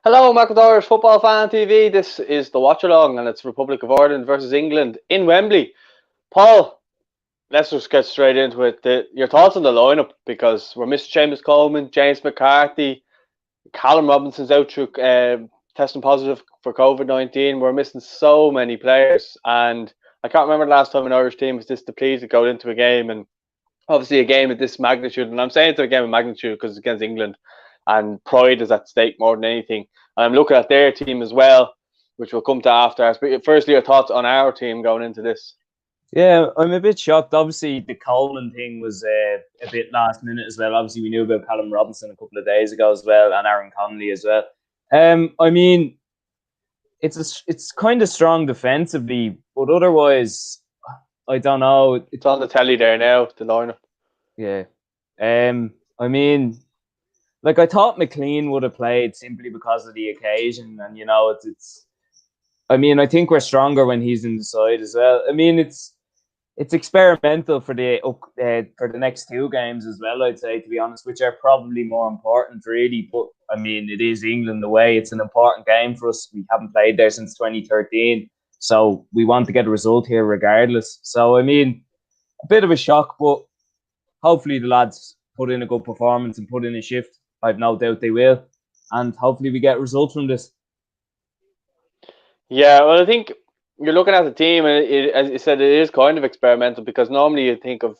Hello, McIntyre's Football Fan TV. This is the watch along, and it's Republic of Ireland versus England in Wembley. Paul, let's just get straight into it. Your thoughts on the lineup, because we're missing Seamus Coleman, James McCarthy, Callum Robinson's out through testing positive for COVID-19. We're missing so many players, and I can't remember the last time an Irish team was this depleted going into a game, and obviously a game of this magnitude. And I'm saying it's a game of magnitude because it's against England, and pride is at stake more than anything. And I'm looking at their team as well, which we'll come to after. But firstly, your thoughts on our team going into this? Yeah, I'm a bit shocked. Obviously, the Coleman thing was a bit last minute as well. Obviously, we knew about Callum Robinson a couple of days ago as well, and Aaron Connolly as well. I mean, it's kind of strong defensively, but otherwise, I don't know. It's on the telly there now, the lineup. Yeah. I mean, like I thought McLean would have played simply because of the occasion, and it's. I mean, I think we're stronger when he's in the side as well. I mean, it's experimental for the next two games as well, I'd say, to be honest, which are probably more important, really. But I mean, it is England away. It's an important game for us. We haven't played there since 2013, so we want to get a result here regardless. So I mean, a bit of a shock, but hopefully the lads put in a good performance and put in a shift. I've no doubt they will, and hopefully we get results from this. Yeah, well, I think you're looking at the team, and as you said, it is kind of experimental because normally you think of,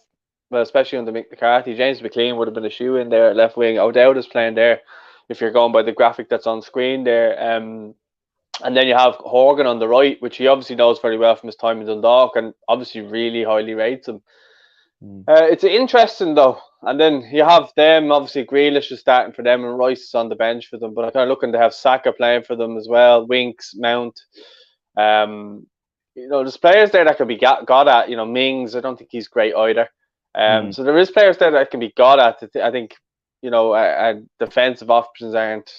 well, especially under McCarthy, James McLean would have been a shoe in there at left wing. O'Dowd is playing there, if you're going by the graphic that's on screen there. And then you have Horgan on the right, which he obviously knows very well from his time in Dundalk, and obviously really highly rates him. It's interesting though, and then you have them. Obviously, Grealish is starting for them, and Rice is on the bench for them. But I'm kind of looking to have Saka playing for them as well. Winks, Mount. There's players there that could be got at. Mings. I don't think he's great either. So there is players there that can be got at. I think defensive options aren't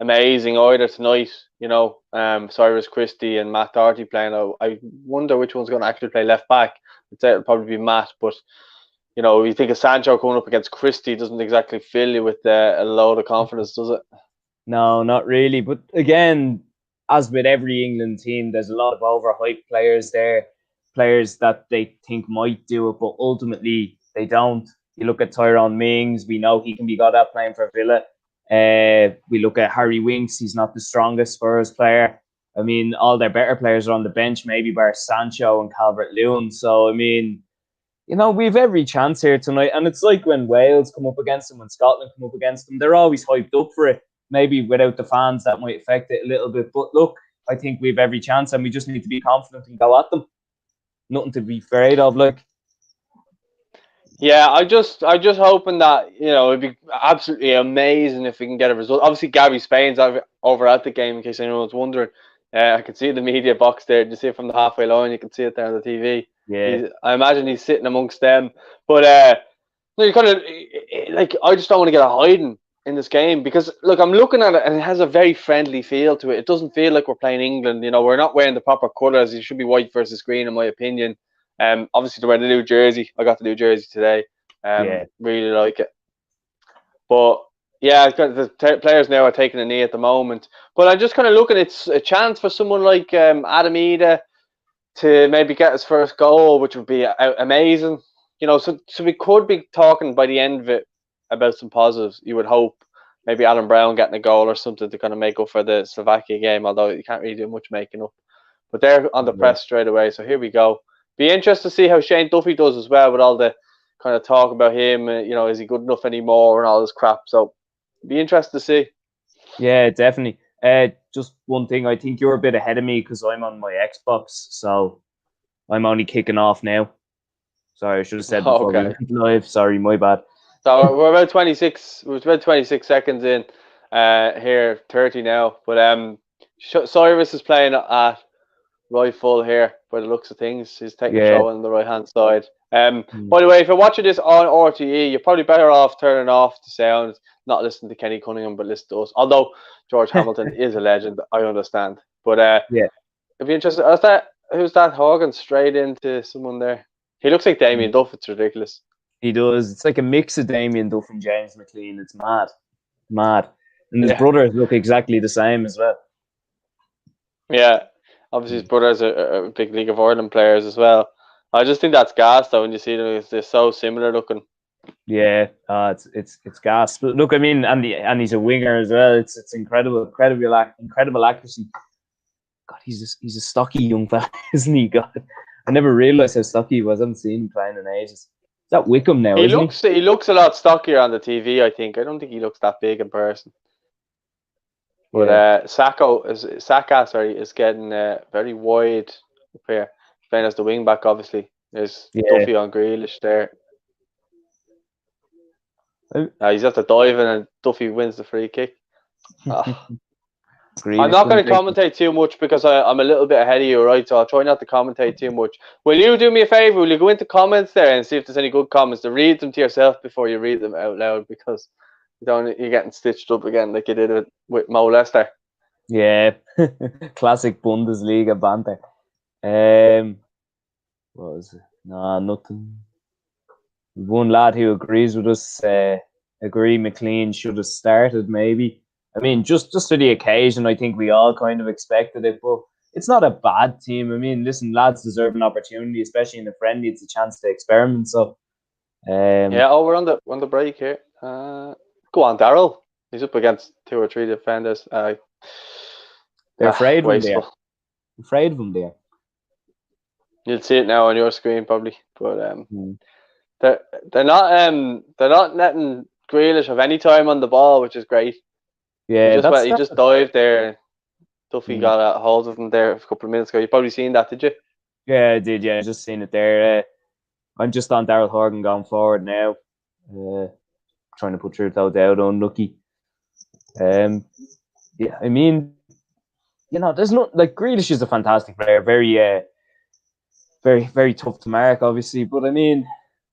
amazing either tonight. Cyrus Christie and Matt Doherty playing. I wonder which one's going to actually play left back. I'd say it'll probably be Matt, but you think of Sancho coming up against Christie doesn't exactly fill you with a load of confidence, does it? No, not really. But again, as with every England team, there's a lot of overhyped players there, players that they think might do it, but ultimately they don't. You look at Tyrone Mings, we know he can be got at playing for Villa. We look at Harry Winks, he's not the strongest Spurs player. I mean, all their better players are on the bench, maybe bar Sancho and Calvert-Lewin. So, I mean, we've every chance here tonight. And it's like when Wales come up against them, when Scotland come up against them, they're always hyped up for it. Maybe without the fans, that might affect it a little bit. But look, I think we've every chance and we just need to be confident and go at them. Nothing to be afraid of, like. Yeah, I just hoping that it'd be absolutely amazing if we can get a result. Obviously, Gabby Spain's over at the game in case anyone's wondering. I can see the media box there. You see it from the halfway line. You can see it there on the TV. Yeah, I imagine he's sitting amongst them. But you kind of I just don't want to get a hiding in this game because look, I'm looking at it and it has a very friendly feel to it. It doesn't feel like we're playing England. We're not wearing the proper colours. It should be white versus green, in my opinion. Obviously, to wear the new jersey. I got the new jersey today. Really like it. But yeah, the players now are taking a knee at the moment. But I'm just kind of looking. It's a chance for someone like Adam Idah to maybe get his first goal, which would be amazing. So we could be talking by the end of it about some positives. You would hope maybe Alan Brown getting a goal or something to kind of make up for the Slovakia game. Although you can't really do much making up. But they're on the press straight away. So here we go. Be interested to see how Shane Duffy does as well with all the kind of talk about him. Is he good enough anymore and all this crap? So be interested to see. Yeah, definitely. Just one thing, I think you're a bit ahead of me because I'm on my Xbox, so I'm only kicking off now. Sorry, I should have said before we went live. Sorry, my bad. So we're about 26. We're about 26 seconds in. Here 30 now. But Cyrus is playing at right full here. By the looks of things, he's taking a throw on the right hand side. By the way, if you're watching this on RTE, you're probably better off turning off the sound, not listening to Kenny Cunningham, but listen to us. Although George Hamilton is a legend, I understand. But if you're interested, who's that Horgan straight into someone there? He looks like Damien Duff. It's ridiculous. He does. It's like a mix of Damien Duff and James McLean. It's mad. And his brothers look exactly the same as well. Yeah, obviously his brothers are big League of Ireland players as well. I just think that's gas though when you see them. They're so similar looking. Yeah, it's gas. But look, I mean, and he's a winger as well. It's incredible accuracy. God, he's a stocky young fella, isn't he? God, I never realised how stocky he was. I haven't seen him playing in ages. Is that Wickham now? He looks a lot stockier on the TV. I think. I don't think he looks that big in person. But Saka is getting very wide up here, playing as the wing back. Obviously, there's Duffy on Grealish there. He's at the dive and Duffy wins the free kick. I'm not going to commentate too much because I'm a little bit ahead of you, right? So I'll try not to commentate too much. Will you do me a favour? Will you go into comments there and see if there's any good comments to read them to yourself before you read them out loud? Because you're getting stitched up again like you did with Mo Lester. Yeah, classic Bundesliga banter. What was it? Nah, nothing. One lad who agrees with us. Agree McLean should have started maybe. I mean, just for the occasion, I think we all kind of expected it, but it's not a bad team. I mean, listen, lads deserve an opportunity, especially in a friendly. It's a chance to experiment. So, we're on the break here. Go on, Daryl. He's up against 2 or 3 defenders. They're afraid of him there. Afraid of him there. You'll see it now on your screen probably, but they're not letting Grealish have any time on the ball, which is great. Yeah, he just dived there. Duffy got a hold of him there a couple of minutes ago. You probably seen that, did you? Yeah, I did. Yeah, I just seen it there. I'm just on Daryl Horgan going forward now. Trying to put Truth out unlucky. Yeah, I mean, there's no Grealish is a fantastic player, very, very tough to mark, obviously. But I mean,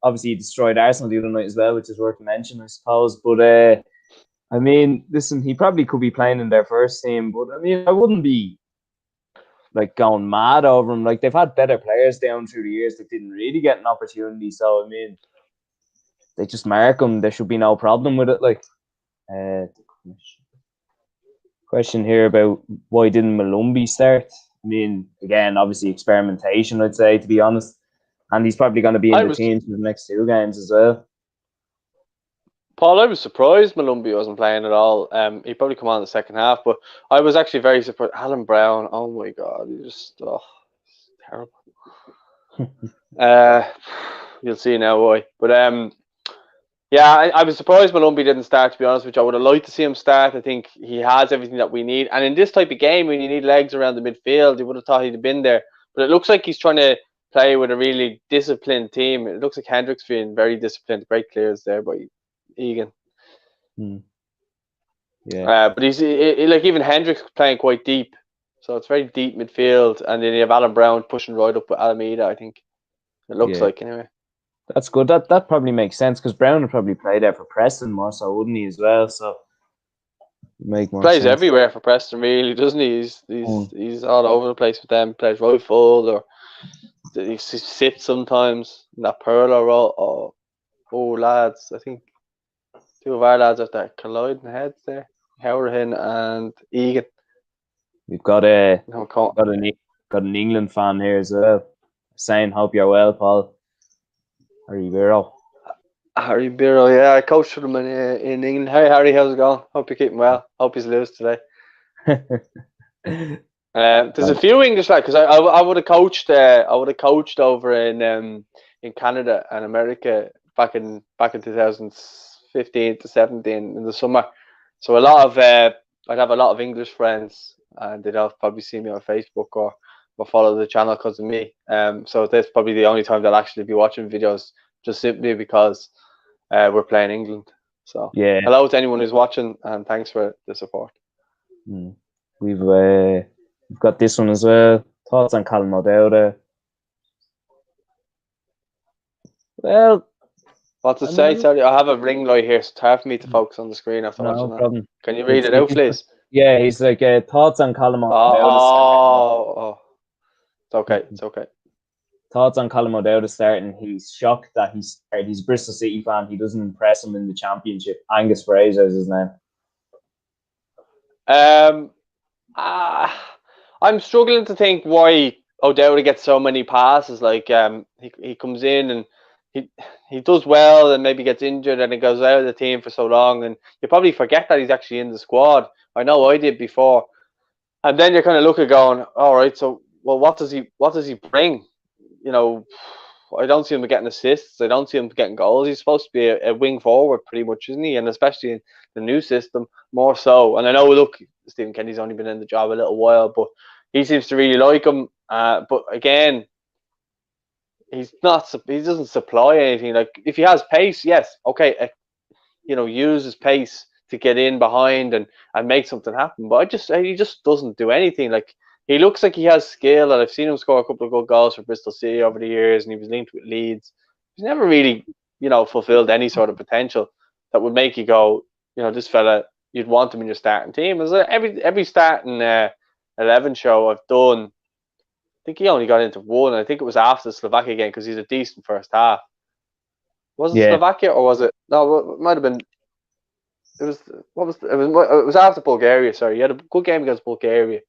obviously he destroyed Arsenal the other night as well, which is worth mentioning, I suppose. But I mean, listen, he probably could be playing in their first team, but I mean, I wouldn't be going mad over him. They've had better players down through the years that didn't really get an opportunity. So I mean, they just mark him. There should be no problem with it. Question here about why didn't Malumbi start? I mean, again, obviously experimentation, I'd say, to be honest. And he's probably going to be in the team for the next 2 games as well. Paul, I was surprised Malumbi wasn't playing at all. He probably come on in the second half, but I was actually very surprised. Alan Brown, oh my God, it's terrible. You'll see now why. But I was surprised Malumbi didn't start, to be honest with you. I would have liked to see him start. I think he has everything that we need. And in this type of game, when you need legs around the midfield, you would have thought he'd have been there. But it looks like he's trying to play with a really disciplined team. It looks like Hendricks being very disciplined. Great clears there by Egan. Yeah. But he's even Hendricks playing quite deep. So it's very deep midfield. And then you have Alan Brown pushing right up with Alameda, I think. It looks like, anyway. That's good. That probably makes sense because Brown would probably play there for Preston more so, wouldn't he, as well? So make more plays sense. Everywhere for Preston, really, doesn't he? He's all over the place with them. Plays right full, or he sits sometimes in that Perla role. Oh, lads, I think 2 of our lads are there colliding heads there. Howrahan and Egan. We've got an England fan here as well. Saying, hope you're well, Paul. Harry Biro, yeah, I coached with him in England. Hey, Harry, how's it going? Hope you're keeping well. Hope he's lose today. There's a few English lads because I would have coached. I would have coached over in Canada and America back in 2015 to 17 in the summer. So I'd have a lot of English friends, and they'd probably see me on Facebook or follow the channel because of me. So that's probably the only time they'll actually be watching videos, just simply because we're playing England. So hello to anyone who's watching, and thanks for the support. We've got this one as well. Thoughts on Callum O'Dowda? Well, what to say? Sorry, I have a ring light here, so it's hard for me to focus on the screen after watching that. Problem. Can you read it out, please? Yeah, he's like thoughts on Callum O'Dowda. It's okay. Thoughts on Callum O'Dowda starting? He's shocked that he started. He's a Bristol City fan. He doesn't impress him in the Championship. Angus Fraser is his name. Um, I'm struggling to think why O'Dowd gets so many passes. Like he comes in and he he does well and maybe gets injured and he goes out of the team for so long and you probably forget that he's actually in the squad. I know I did before. And then you're kind of looking going, all right, so well, what does he bring? You know, I don't see him getting assists. I don't see him getting goals. He's supposed to be a wing forward, pretty much, isn't he? And especially in the new system, more so. And I know, look, Stephen Kenny's only been in the job a little while, but he seems to really like him. But again, he's not. He doesn't supply anything. Like if he has pace, yes, okay, use his pace to get in behind and make something happen. But he just doesn't do anything. Like he looks like he has skill, and I've seen him score a couple of good goals for Bristol City over the years, and he was linked with Leeds. He's never really, fulfilled any sort of potential that would make you go, this fella, you'd want him in your starting team. As every starting 11 show I've done, I think he only got into one. I think it was after the Slovakia game because he's a decent first half. Was it Slovakia or was it? No, it might have been. It was it was after Bulgaria. Sorry, he had a good game against Bulgaria,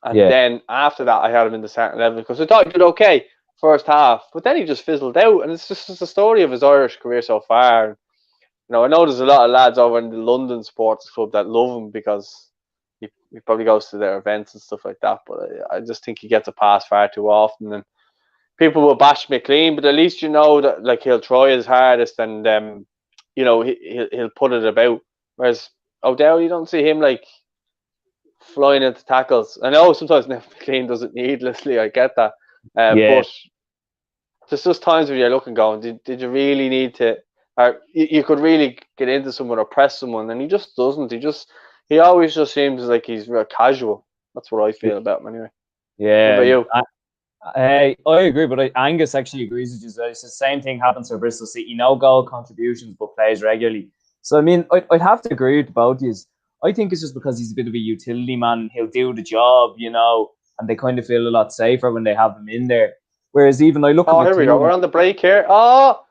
and then after that, I had him in the starting 11 because I thought he did okay first half, but then he just fizzled out, and it's just the story of his Irish career so far. I know there's a lot of lads over in the London Sports Club that love him because he probably goes to their events and stuff like that, but I just think he gets a pass far too often, and people will bash McLean, but at least that like he'll try his hardest and he'll put it about. Whereas O'Dowd, you don't see him like flying into tackles. I know sometimes McLean does it needlessly. I get that, but there's just times where you're looking, going, did you really need to? Or you could really get into someone or press someone, and he just doesn't. He always just seems like he's real casual. That's what I feel about him anyway. Yeah. What about you? I agree, but Angus actually agrees with you. It's the same thing happens for Bristol City. No goal contributions, but plays regularly. So, I mean, I'd have to agree with both of you. I think it's just because he's a bit of a utility man. He'll do the job, and they kind of feel a lot safer when they have him in there. Whereas even I look at here we go. We're on the break here. Oh.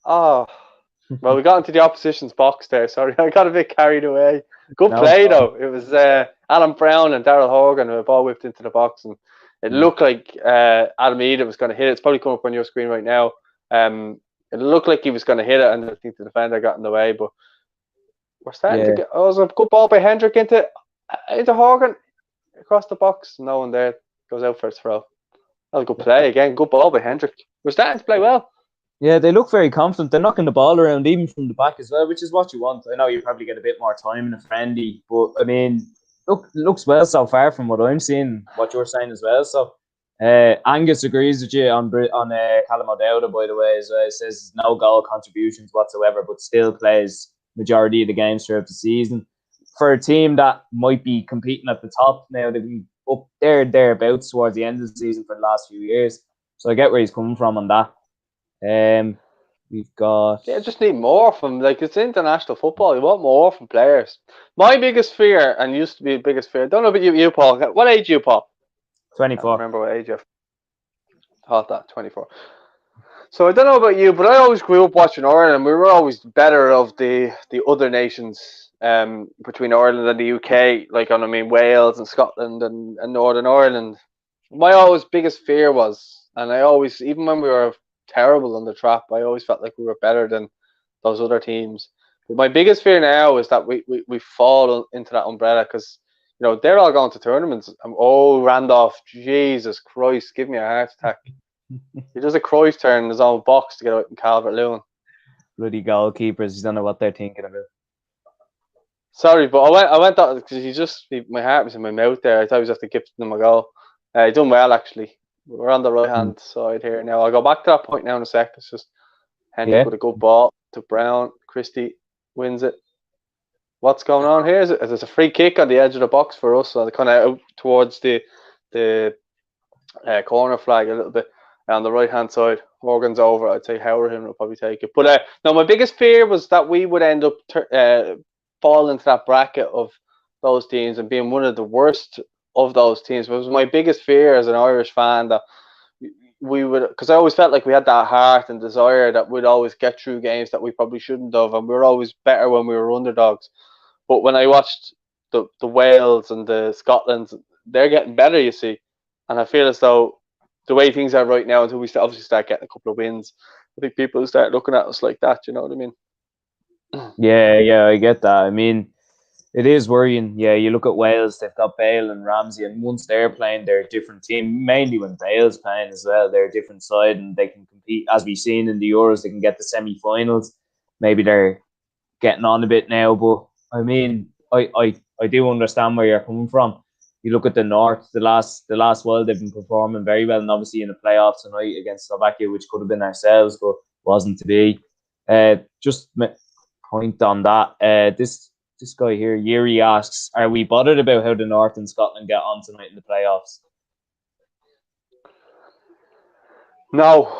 Well, we got into the opposition's box there. Sorry, I got a bit carried away. Good play, though. It was Alan Brown and Daryl Horgan who ball whipped into the box, and it looked like Adam Eden was going to hit it. It's probably coming up on your screen right now. It looked like he was going to hit it, and I think the defender got in the way. But we're starting to get. Oh, it was a good ball by Hendrick into Horgan across the box. No one there, goes out for a throw. That was a good play again. Good ball by Hendrick. We're starting to play well. Yeah, they look very confident. They're knocking the ball around even from the back as well, which is what you want. I know you probably get a bit more time in a friendly, but I mean, looks well so far from what I'm seeing, what you're saying as well. So Angus agrees with you on Callum O'Dowd, by the way, as well. He says no goal contributions whatsoever, but still plays majority of the games throughout the season. For a team that might be competing at the top now, they've been up thereabouts towards the end of the season for the last few years. So I get where he's coming from on that. We've got just need more from it's international football. You want more from players. My biggest fear, and used to be the biggest fear. I don't know about you, Paul. What age are you, Paul? 24. I remember what age you thought that 24. So I don't know about you, but I always grew up watching Ireland. We were always better of the other nations between Ireland and the UK. Wales and Scotland and Northern Ireland. My always biggest fear was, and I always, even when we were terrible on the trap, I always felt like we were better than those other teams. But my biggest fear now is that we fall into that umbrella because they're all going to tournaments. Randolph, Jesus Christ, give me a heart attack. He does a Cruyff turn in his own box to get out in Calvert-Lewin. Bloody goalkeepers, you don't know what they're thinking about. Sorry, but I went out because my heart was in my mouth there. I thought he was after gifting him a goal. He done well actually. We're on the right hand side here now. I'll go back to that point now in a sec. It's just Hendrick with a good ball to Brown. Christie wins it. What's going on here? There's a free kick on the edge of the box for us, so kind of out towards the corner flag a little bit on the right hand side. Morgan's over. I'd say Howard will probably take it. But no, my biggest fear was that we would end up falling into that bracket of those teams and being one of the worst of those teams. It was my biggest fear as an Irish fan that we would, because I always felt like we had that heart and desire that we'd always get through games that we probably shouldn't have, and we were always better when we were underdogs. But when I watched the Wales and the Scotland, they're getting better, you see. And I feel as though the way things are right now, until we obviously start getting a couple of wins, I think people will start looking at us like that. You know what I mean? Yeah, I get that. I mean, it is worrying. Yeah, you look at Wales; they've got Bale and Ramsey, and once they're playing, they're a different team. Mainly when Bale's playing as well, they're a different side, and they can compete. As we've seen in the Euros, they can get the semi-finals. Maybe they're getting on a bit now, but I mean, I do understand where you're coming from. You look at the North, the last while they've been performing very well, and obviously in the playoffs tonight against Slovakia, which could have been ourselves, but wasn't to be. Just point on that. This guy here, Yuri, asks, "Are we bothered about how the North and Scotland get on tonight in the playoffs?" No,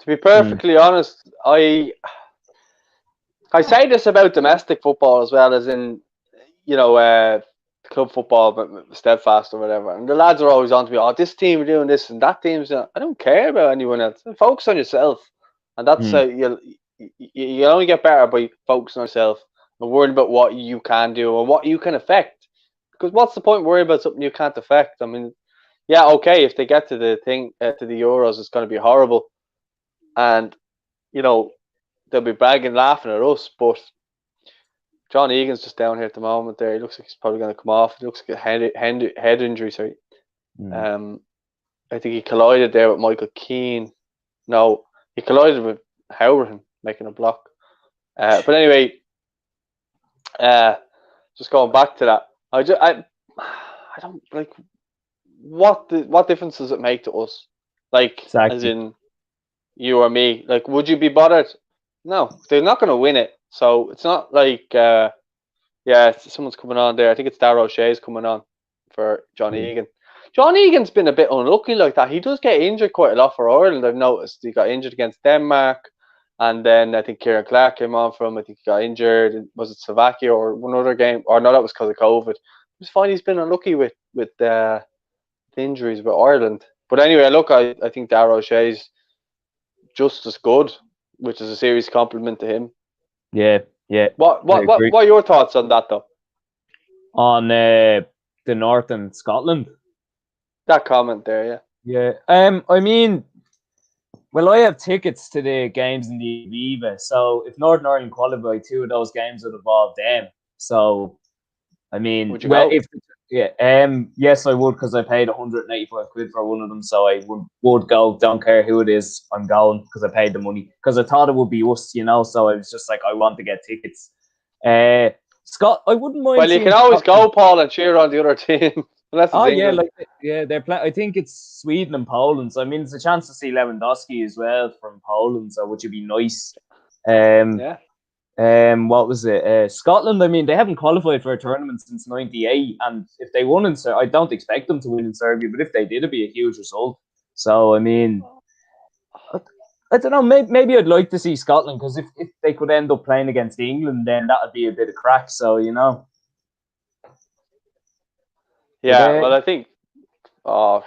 to be perfectly honest, I say this about domestic football as well as in, club football, but Steadfast or whatever. And the lads are always on to me, oh, this team are doing this and that team's doing. I don't care about anyone else. Focus on yourself, and that's how you only get better by focusing on yourself and worrying about what you can do and what you can affect. Because what's the point worrying about something you can't affect? I mean, yeah, okay, if they get to the thing to the Euros, it's going to be horrible, and they'll be bragging, laughing at us, but John Egan's just down here at the moment there. He looks like he's probably going to come off. It looks like a head injury, sorry. I think he collided there with Michael Keane. No, he collided with Howard making a block. But anyway, just going back to that, I don't like what difference does it make to us? Like, exactly. as in you or me. Like, would you be bothered? No, they're not going to win it. So it's not like, someone's coming on there. I think it's Darragh O'Shea's coming on for John Egan. John Egan's been a bit unlucky like that. He does get injured quite a lot for Ireland. I've noticed he got injured against Denmark, and then I think Kieran Clark came on for him. I think he got injured. Was it Slovakia or one other game? Or no, that was because of COVID. It's fine. He's been unlucky with injuries with Ireland. But anyway, look, I think Darragh O'Shea's just as good, which is a serious compliment to him. Yeah. What are your thoughts on that though? On the North and Scotland. That comment there, yeah. I mean, well, I have tickets to the games in the Aviva, so if Northern Ireland qualify, 2 of those games would involve them. So, I mean, would you go? Yes, I would, because I paid 185 quid for one of them, so I would go. Don't care who it is, I'm going because I paid the money. Because I thought it would be us, so I was just like, I want to get tickets. Scott, I wouldn't mind. Well, you can always go, Paul, and cheer on the other team. They're playing. I think it's Sweden and Poland. So I mean, it's a chance to see Lewandowski as well from Poland, so which would be nice. What was it? Scotland. I mean, they haven't qualified for a tournament since '98, and if they won in Serbia, I don't expect them to win in Serbia, but if they did, it'd be a huge result. So I mean, I don't know. Maybe I'd like to see Scotland, because if they could end up playing against England, then that would be a bit of crack. So Yeah, well, I think,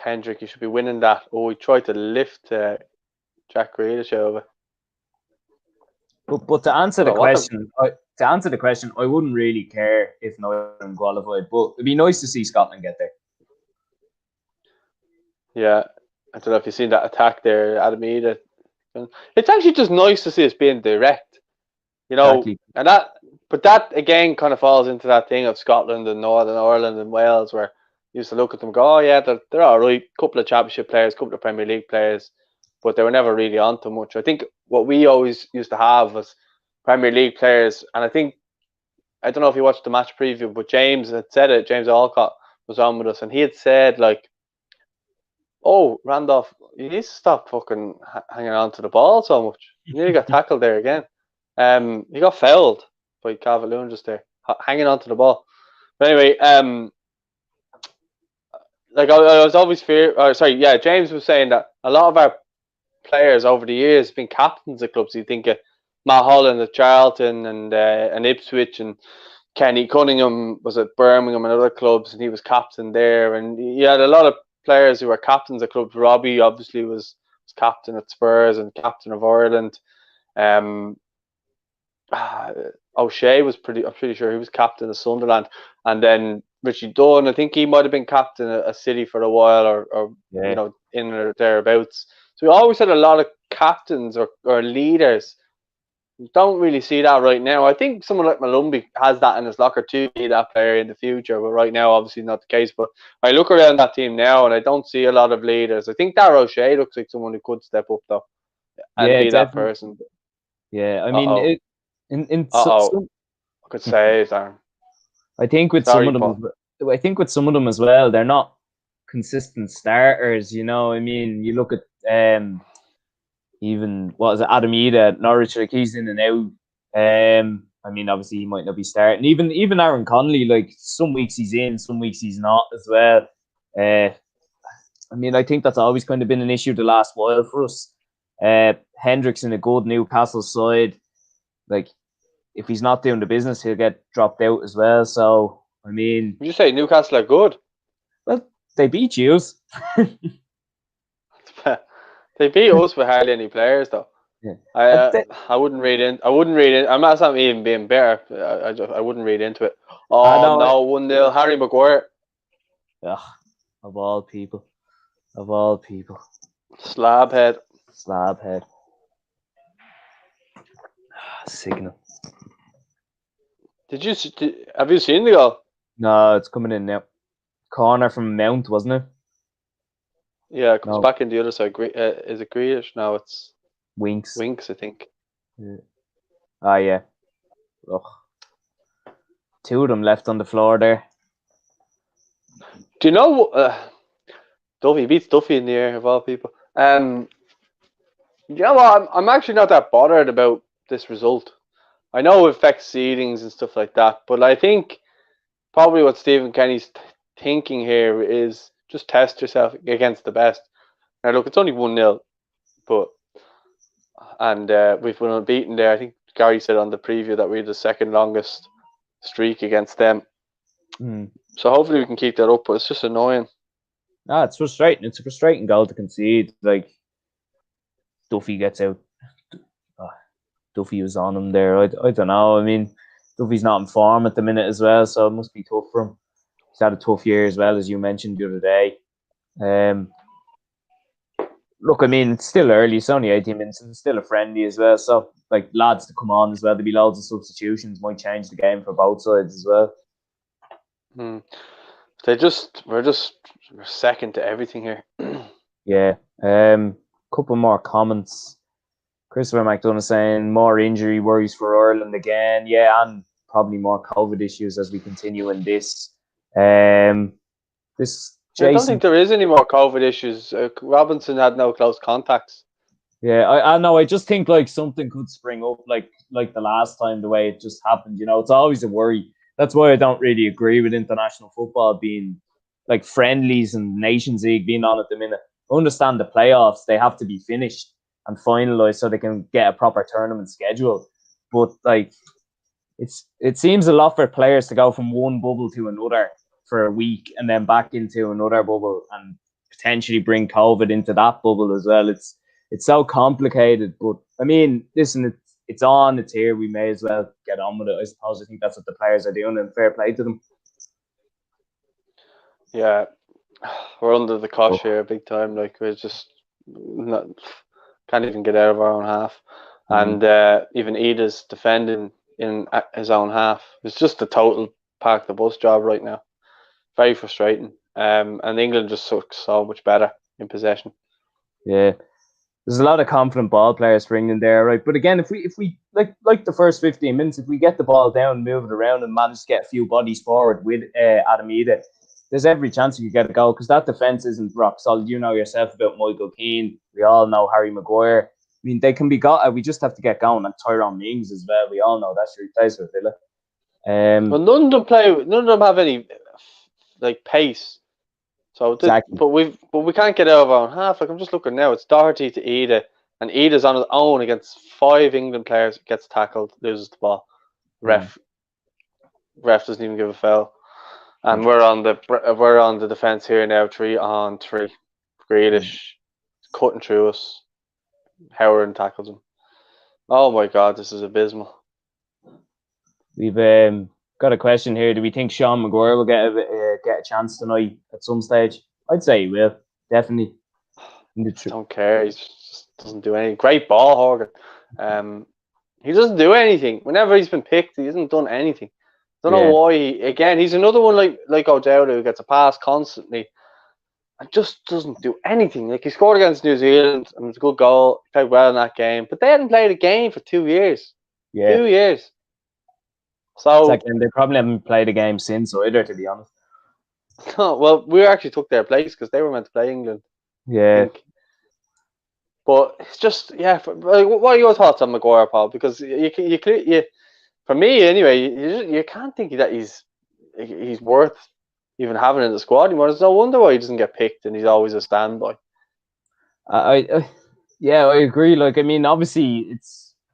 Hendrick, you should be winning that. Oh, he tried to lift Jack Grealish over. But to answer the question, I wouldn't really care if Northern qualified, but it'd be nice to see Scotland get there. Yeah, I don't know if you've seen that attack there, Adam Ida. It's actually just nice to see us being direct, Exactly. and that again kind of falls into that thing of Scotland and Northern Ireland and Wales, where you used to look at them and go, oh yeah, they're all right, couple of championship players, couple of Premier League players, but they were never really on too much. I think what we always used to have was Premier League players, and I don't know if you watched the match preview, but James had said it. James Alcott was on with us, and he had said, like, oh, Randolph, you need to stop fucking hanging on to the ball so much. You nearly got tackled there again. He got fouled by Calvert-Lewin just there, hanging on to the ball. But anyway, like I was always James was saying that a lot of our players over the years have been captains of clubs. You think of Matt Holland at Charlton and Ipswich, and Kenny Cunningham was at Birmingham and other clubs, and he was captain there. And you had a lot of players who were captains of clubs. Robbie obviously was captain at Spurs and captain of Ireland. uh, O'Shea was I'm pretty sure he was captain of Sunderland, and then Richie Dunn. I think he might have been captain of City for a while, or Yeah, in or thereabouts. So we always had a lot of captains or leaders. You don't really see that right now. I think someone like Malumbi has that in his locker to be that player in the future, but right now, obviously not the case. But I look around that team now, and I don't see a lot of leaders. I think Darrow O'Shea looks like someone who could step up though and yeah, be that definitely. person. Yeah, I Uh mean, oh. in Uh-oh. some, I could say it, Aaron. I think with some Sorry, of them, Paul. I think with some of them as well, they're not consistent starters. You know, I mean, you look at even what is it, Adam Ida at Norwich, like he's in and out. I mean, obviously he might not be starting. Even Aaron Connolly, like some weeks he's in, some weeks he's not as well. Uh, I mean, I think that's always kind of been an issue the last while for us. Hendricks in a good Newcastle side, like if he's not doing the business, he'll get dropped out as well. So I mean, Would you say Newcastle are good? well, they beat you. They beat us with hardly any players though. Yeah. I wouldn't read in. I wouldn't read in. I'm not saying even being better. I wouldn't read into it. I Oh know. no, 1-0 Harry Maguire. Ugh, of all people, of all people, Slab head. slab head. Signal. Have you seen the goal? No, it's coming in now. Corner from Mount, wasn't it? Yeah, it comes No, back in the other side. Is it Grealish? No, it's Winks. Winks, I think. Yeah. Ah, yeah. Ugh. Two of them left on the floor there. Do you know Duffy beats Duffy in the air of all people? You know what? I'm actually not that bothered about this result. I know it affects seedings and stuff like that, but I think probably what Stephen Kenny's thinking here is just test yourself against the best. Now, look, it's only 1-0, but we've been unbeaten there. I think Gary said on the preview that we had the second longest streak against them. So hopefully we can keep that up, but it's just annoying. Ah, it's frustrating. It's a frustrating goal to concede. Like Duffy gets out. Duffy was on him there. I don't know. I mean, Duffy's not in form at the minute as well, so it must be tough for him. He's had a tough year as well, as you mentioned the other day. Look, I mean, it's still early. It's only 18 minutes. It's still a friendly as well. So, like, lads to come on as well. There'll be loads of substitutions. Might change the game for both sides as well. We're second to everything here. Yeah. Couple more comments. Christopher McDonough saying more injury worries for Ireland again. Yeah, and probably more COVID issues as we continue in this. This Jason, I don't think there is any more COVID issues. Robinson had no close contacts. Yeah, I know. I just think like something could spring up, like the last time, the way it just happened. You know, it's always a worry. That's why I don't really agree with international football being like friendlies and Nations League being on at the minute. I understand the playoffs; they have to be finished and finalized so they can get a proper tournament schedule. But like, it seems a lot for players to go from one bubble to another for a week and then back into another bubble and potentially bring COVID into that bubble as well. It's so complicated, but I mean, listen, it's on, it's here. We may as well get on with it. I suppose I think that's what the players are doing, and fair play to them. Yeah, we're under the cosh here big time. Like we're just can't even get out of our own half, and even Ida's defending in his own half. It's just a total park the bus job right now. Very frustrating. And England just looks so much better in possession. Yeah. There's a lot of confident ball players for England there, right? But again, if we like the first 15 minutes, if we get the ball down, move it around, and manage to get a few bodies forward with Adam Ida, there's every chance you could get a goal because that defense isn't rock solid. You know yourself about Michael Keane. We all know Harry Maguire. I mean, they can be got. We just have to get going. And Tyrone Mings as well. We all know that's your place for Villa. Well, none of them play. None of them have any like pace. So, exactly. but we can't get out of our own half. Like I'm just looking now, it's Doherty to Ida, and Ida's on his own against 5 England players. Gets tackled, loses the ball. Ref doesn't even give a foul, and we're on the defense here now. 3-on-3. Grealish cutting through us. Howard tackles him. Oh my God, this is abysmal. We've got a question here. Do we think Sean Maguire will get a chance tonight at some stage? I'd say he will, definitely. Don't care. He just doesn't do anything. Great ball, Horgan. He doesn't do anything. Whenever he's been picked, he hasn't done anything. Don't know why. He's another one like O'Dowd who gets a pass constantly and just doesn't do anything. Like, he scored against New Zealand and it was a good goal. He played well in that game, but they hadn't played a game for 2 years. Yeah. 2 years. So they probably haven't played a game since either, to be honest. Well, we actually took their place because they were meant to play England. Yeah. But it's just, what are your thoughts on Maguire, Paul? Because you for me anyway, you can't think that he's worth even having in the squad anymore. There's no wonder why he doesn't get picked and he's always a standby. I agree. Like, I mean, obviously,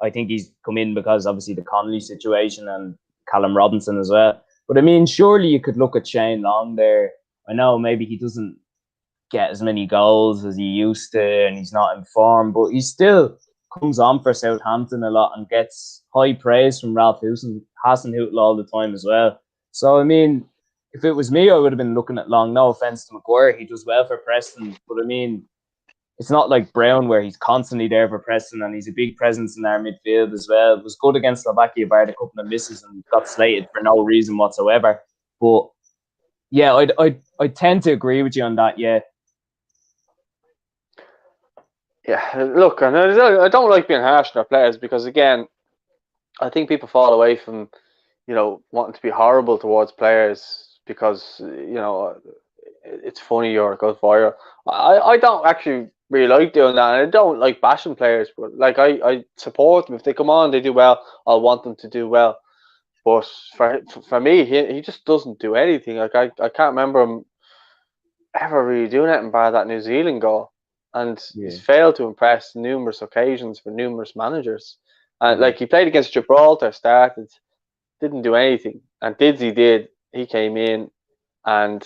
I think he's come in because obviously the Connolly situation and Callum Robinson as well. But I mean, surely you could look at Shane Long there. I know maybe he doesn't get as many goals as he used to and he's not in form, but he still comes on for Southampton a lot and gets high praise from Ralph Hasenhüttl all the time as well. So, I mean, if it was me, I would have been looking at Long. No offence to Maguire, he does well for Preston, but I mean, it's not like Brown where he's constantly there for Preston and he's a big presence in our midfield as well. It was good against Slovakia, barred a couple of misses and got slated for no reason whatsoever. But yeah, I tend to agree with you on that. Yeah. Yeah, look, I don't like being harsh on our players because, again, I think people fall away from, wanting to be horrible towards players because, it's funny or it goes viral. I don't actually really like doing that, and I don't like bashing players, but like I support them. If they come on, they do well, I'll want them to do well. But for me, he just doesn't do anything. Like, I can't remember him ever really doing anything bar that New Zealand goal. And he's failed to impress numerous occasions for numerous managers. And like, he played against Gibraltar, started, didn't do anything. And Didsey did. He came in and,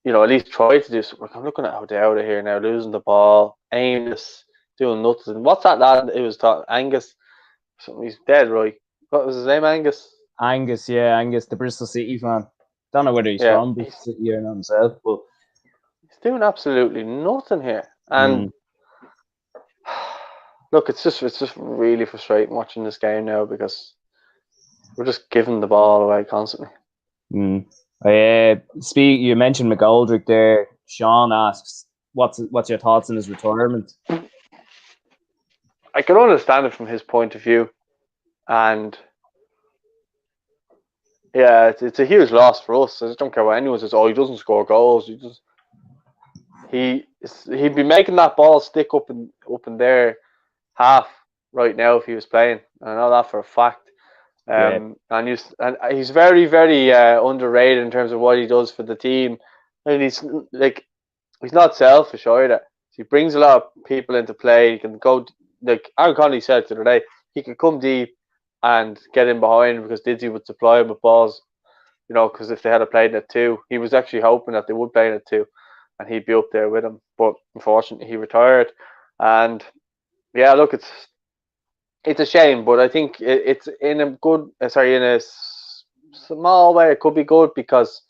at least tried to do something. I'm looking at O'Dowd here now, losing the ball, aimless, doing nothing. What's that lad? It was Angus. Something. He's dead, right? What was his name? Angus, the Bristol City fan. Don't know whether he's from Bristol City or not himself, but he's doing absolutely nothing here. And look, it's just really frustrating watching this game now because we're just giving the ball away constantly. You mentioned McGoldrick there. Sean asks, "What's your thoughts on his retirement?" I can understand it from his point of view, and yeah, it's a huge loss for us. I just don't care what anyone says. Oh, he doesn't score goals. He'd be making that ball stick up in their half right now if he was playing. I know that for a fact. And he's very, very underrated in terms of what he does for the team. And he's not selfish either. He brings a lot of people into play. He can go, like Aaron Connolly said the other day, he could come deep and get in behind because Didsey would supply him with balls. Because if they had played in it too, he was actually hoping that they would play in it too, and he'd be up there with him. But unfortunately, he retired. And yeah, look, it's a shame, but I think it's in a small way it could be good because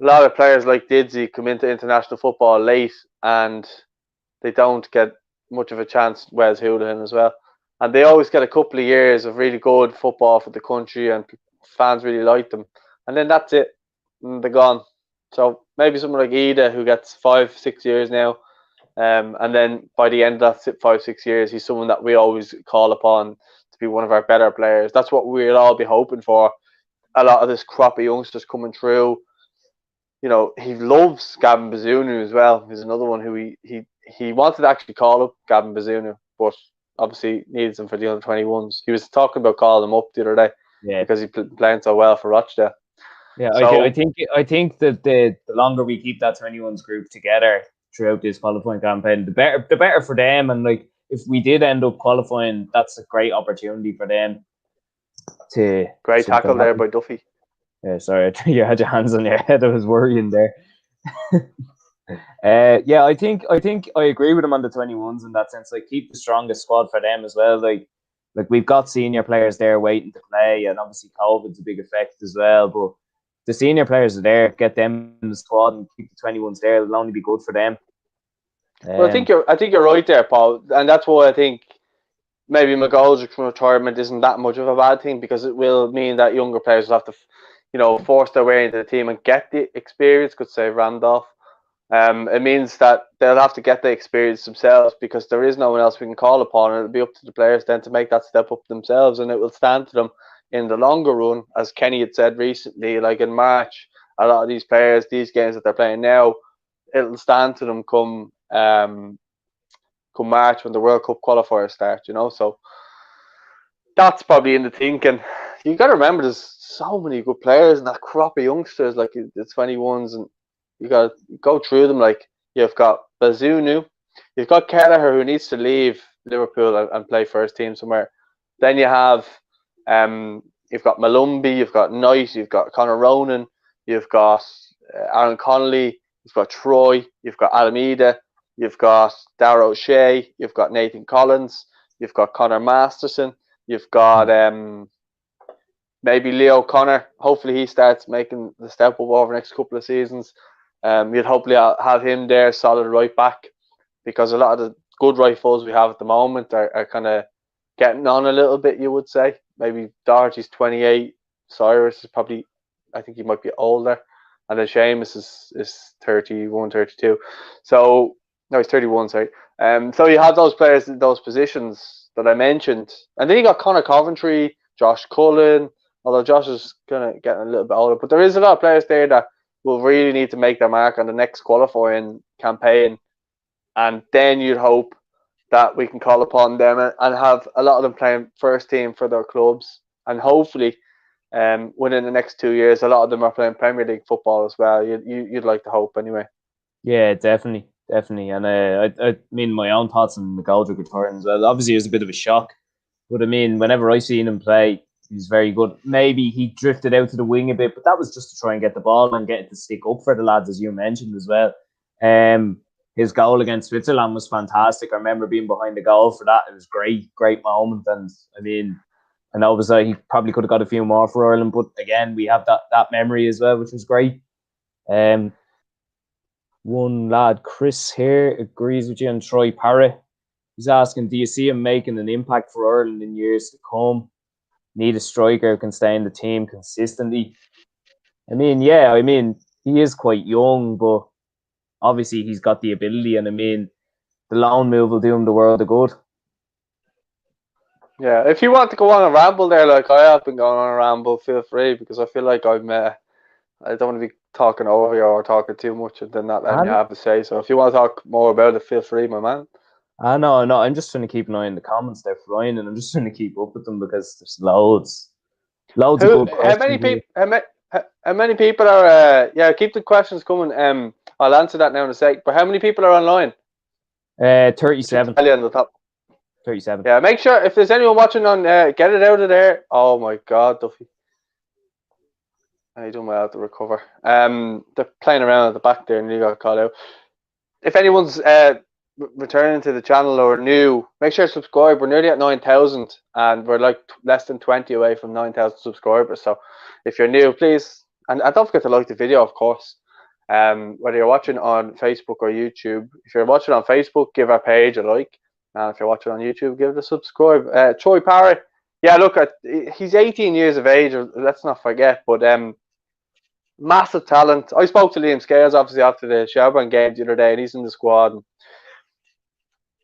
a lot of players like Didsey come into international football late and they don't get much of a chance. Wes Hoolahan as well, and they always get a couple of years of really good football for the country and fans really like them, and then that's it, and they're gone. So maybe someone like Ida who gets 5-6 years now. And then by the end of that 5-6 years, he's someone that we always call upon to be one of our better players. That's what we'll all be hoping for. A lot of this crop of youngsters coming through. He loves Gavin Bazunu as well. He's another one who he wanted to actually call up Gavin Bazunu, but obviously needs him for the under-21s. He was talking about calling him up the other day because he's playing so well for Rochdale. Yeah, so, I think that the longer we keep that 21s group together throughout this qualifying campaign, the better for them. And like, if we did end up qualifying, that's a great opportunity for them to. Great tackle there by Duffy. Yeah, sorry, you had your hands on your head. I was worrying there. I think I agree with him on the 21s in that sense. Like, keep the strongest squad for them as well. Like, like we've got senior players there waiting to play, and obviously COVID's a big effect as well. But the senior players are there, get them in the squad and keep the 21s there. It'll only be good for them. Well, I think you're right there, Paul, and that's why I think maybe McGoldrick's retirement isn't that much of a bad thing, because it will mean that younger players will have to, force their way into the team and get the experience. Could say Randolph. It means that they'll have to get the experience themselves, because there is no one else we can call upon, and it'll be up to the players then to make that step up themselves, and it will stand to them in the longer run. As Kenny had said recently, like in March, a lot of these players, these games that they're playing now, it'll stand to them come March when the World Cup qualifiers start. So that's probably in the thinking. You got to remember, there's so many good players and that crop of youngsters, like the 21s, and you got to go through them. Like, you've got Bazunu, you've got Kelleher, who needs to leave Liverpool and play first team somewhere. Then you have you've got Malumbi, you've got Knight, you've got Conor Ronan, you've got Aaron Connolly, you've got Troy, you've got Alameda, you've got Darragh O'Shea, you've got Nathan Collins, you've got Connor Masterson, you've got maybe Leo Connor. Hopefully he starts making the step up over the next couple of seasons. You'd hopefully have him there, solid right back, because a lot of the good right fullbacks we have at the moment are kind of getting on a little bit, you would say. Maybe Doherty's 28, Cyrus is probably, I think he might be older, and then Seamus is 31, 32. So, no, he's 31, sorry. So you have those players in those positions that I mentioned. And then you got Connor Coventry, Josh Cullen, although Josh is kind of getting a little bit older. But there is a lot of players there that will really need to make their mark on the next qualifying campaign. And then you'd hope that we can call upon them and have a lot of them playing first team for their clubs. And hopefully, within the next 2 years, a lot of them are playing Premier League football as well. You'd like to hope anyway. Yeah, definitely. And I mean, my own thoughts on McGoldrick return as well. Obviously, it was a bit of a shock. But I mean, whenever I seen him play, he's very good. Maybe he drifted out to the wing a bit, but that was just to try and get the ball and get it to stick up for the lads, as you mentioned as well. His goal against Switzerland was fantastic. I remember being behind the goal for that. It was great moment. And I mean, I know it was he probably could have got a few more for Ireland, but again, we have that memory as well, which was great. One lad, Chris here, agrees with you on Troy Parrott. He's asking, do you see him making an impact for Ireland in years to come? Need a striker who can stay in the team consistently. I mean, he is quite young, but obviously he's got the ability, and I mean, the loan move will do him the world of good. Yeah, if you want to go on a ramble there, like I have been going on a ramble, feel free, because I feel like I don't want to be talking over you or talking too much and then not letting you have to say. So if you want to talk more about it, feel free, my man. No, I'm just trying to keep an eye on the comments there, Ryan, and I'm just trying to keep up with them because there's loads of good questions. How many people are? Keep the questions coming. I'll answer that now in a sec. But how many people are online? 37. Tell you on the top. 37. Yeah, make sure if there's anyone watching on, get it out of there. Oh my God, Duffy. I don't well to recover. They're playing around at the back there, and you got called out. If anyone's returning to the channel or new, make sure to subscribe. We're nearly at 9,000, and we're like less than 20 away from 9,000 subscribers. So if you're new, please, and don't forget to like the video, of course. Whether you're watching on Facebook or YouTube. If you're watching on Facebook, give our page a like, and if you're watching on YouTube, give it a subscribe. Troy Parrott, yeah, look, he's 18 years of age. Let's not forget, but massive talent. I spoke to Liam Scales obviously after the Shelbourne game the other day, and he's in the squad. And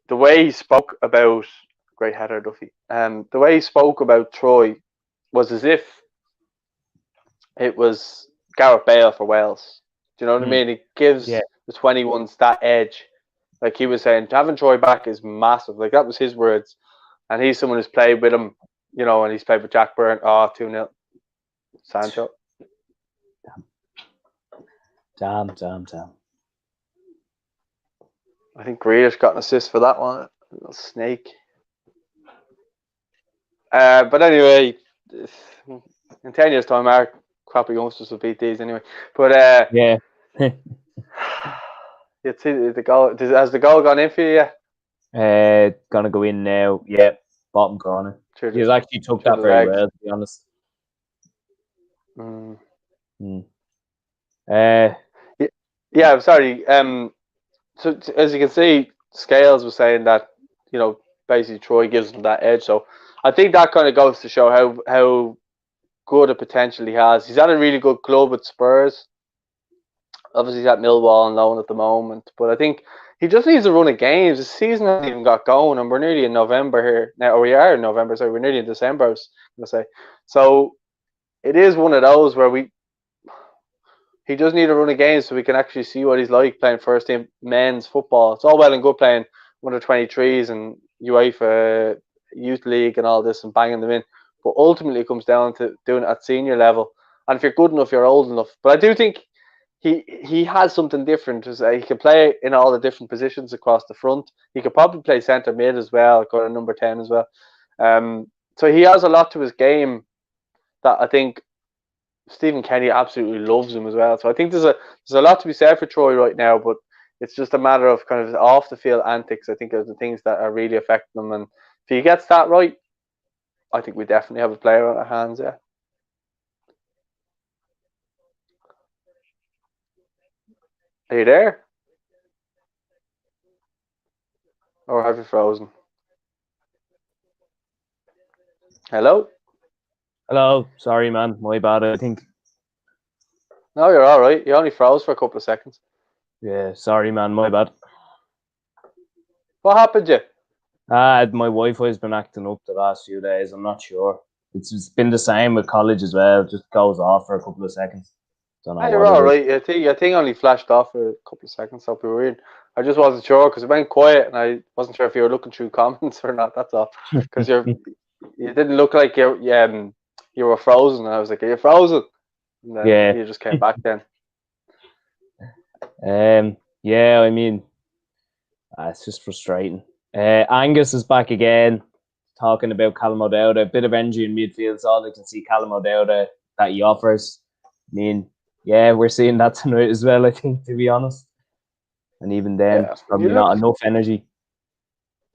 the way he spoke about great header, Duffy. The way he spoke about Troy was as if it was Gareth Bale for Wales. Do you know what I mean? He gives the 21s that edge. Like he was saying, having Troy back is massive. Like that was his words. And he's someone who's played with him, and he's played with Jack Byrne. 2-0. Sancho. Damn. I think Grealish got an assist for that one. Little snake. But anyway, in 10 years' time, our crappy youngsters will beat these anyway. But yeah. You see the goal. Has the goal gone in for you yet? Gonna go in now. Yeah. bottom corner. Through He the, actually took through that the very legs. well, to be honest. Mm. Yeah, I'm sorry. So as you can see, Scales was saying that, you know, basically Troy gives him that edge. So I think that kind of goes to show how good a potential he has. He's at a really good club with Spurs. Obviously, he's at Millwall on loan at the moment, but I think he just needs a run of games. The season hasn't even got going, and we're nearly in November here now. Or we are in November, so we're nearly in December. I was gonna say. So it is one of those where he does need a run of games so we can actually see what he's like playing first team men's football. It's all well and good playing under 23s and UEFA Youth League and all this and banging them in, but ultimately it comes down to doing it at senior level. And if you're good enough, you're old enough. But I do think he has something different. He can play in all the different positions across the front. He could probably play centre mid as well, go to number 10 as well. So he has a lot to his game that I think Stephen Kenny absolutely loves him as well. So I think there's a lot to be said for Troy right now, but it's just a matter of kind of off the field antics. I think are the things that are really affecting him, and if he gets that right, I think we definitely have a player on our hands. Yeah. Are you there? Or have you frozen? Hello? Hello. Sorry, man. My bad, I think. No, you're all right. You only froze for a couple of seconds. Yeah, sorry, man. My bad. What happened to you? My Wi-Fi has been acting up the last few days. I'm not sure. It's been the same with college as well. It just goes off for a couple of seconds. Don't know You're what all it is. right. Your thing only flashed off for a couple of seconds. So weird. I just wasn't sure because it went quiet, and I wasn't sure if you were looking through comments or not. That's all. Because you didn't look like you were frozen. And I was like, "Are you frozen?" And then Yeah. you just came back then. Yeah, I mean, it's just frustrating. Angus is back again, talking about Callum O'Dowda. A bit of energy in midfield is all I can see Callum O'Dowda that he offers. I mean, yeah, we're seeing that tonight as well, I think, to be honest. And even then, it's probably not enough energy.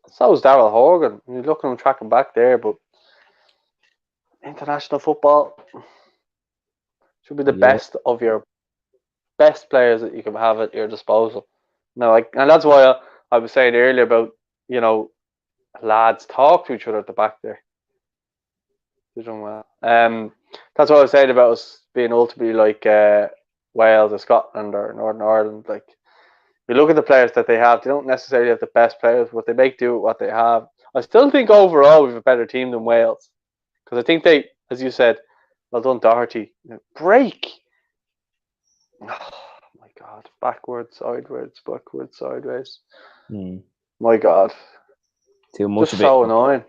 So is Daryl Horgan. You look at him tracking back there, but international football should be the best of your best players that you can have at your disposal. No, and that's why I was saying earlier about, you know, lads talk to each other at the back there. They're doing well. That's what I was saying about us being ultimately like Wales or Scotland or Northern Ireland. Like, you look at the players that they have, they don't necessarily have the best players, but they make do with what they have. I still think overall we have a better team than Wales. Because I think they, as you said, well done, Doherty. Break! Oh my God. Backwards, sideways. My God. Too much just so annoying.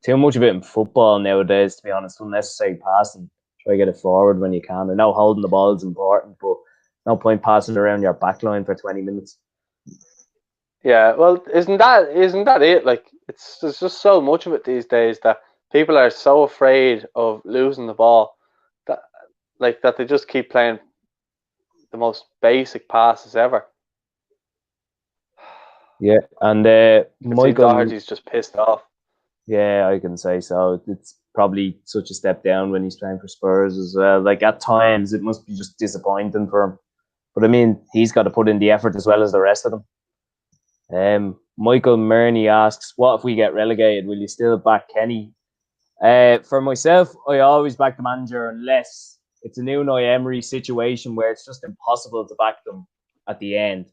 Too much of it in football nowadays, to be honest. Unnecessary passing. Try to get it forward when you can. I know holding the ball is important, but no point passing around your backline for 20 minutes. Yeah, well, isn't that it? Like, there's just so much of it these days that people are so afraid of losing the ball that they just keep playing the most basic passes ever. Yeah, and Michael Doherty's just pissed off. Yeah, I can say so. It's probably such a step down when he's playing for Spurs as well. Like, at times, it must be just disappointing for him. But I mean, he's got to put in the effort as well as the rest of them. Michael Murney asks, what if we get relegated? Will you still back Kenny? For myself, I always back the manager unless it's a new Unai Emery situation where it's just impossible to back them at the end.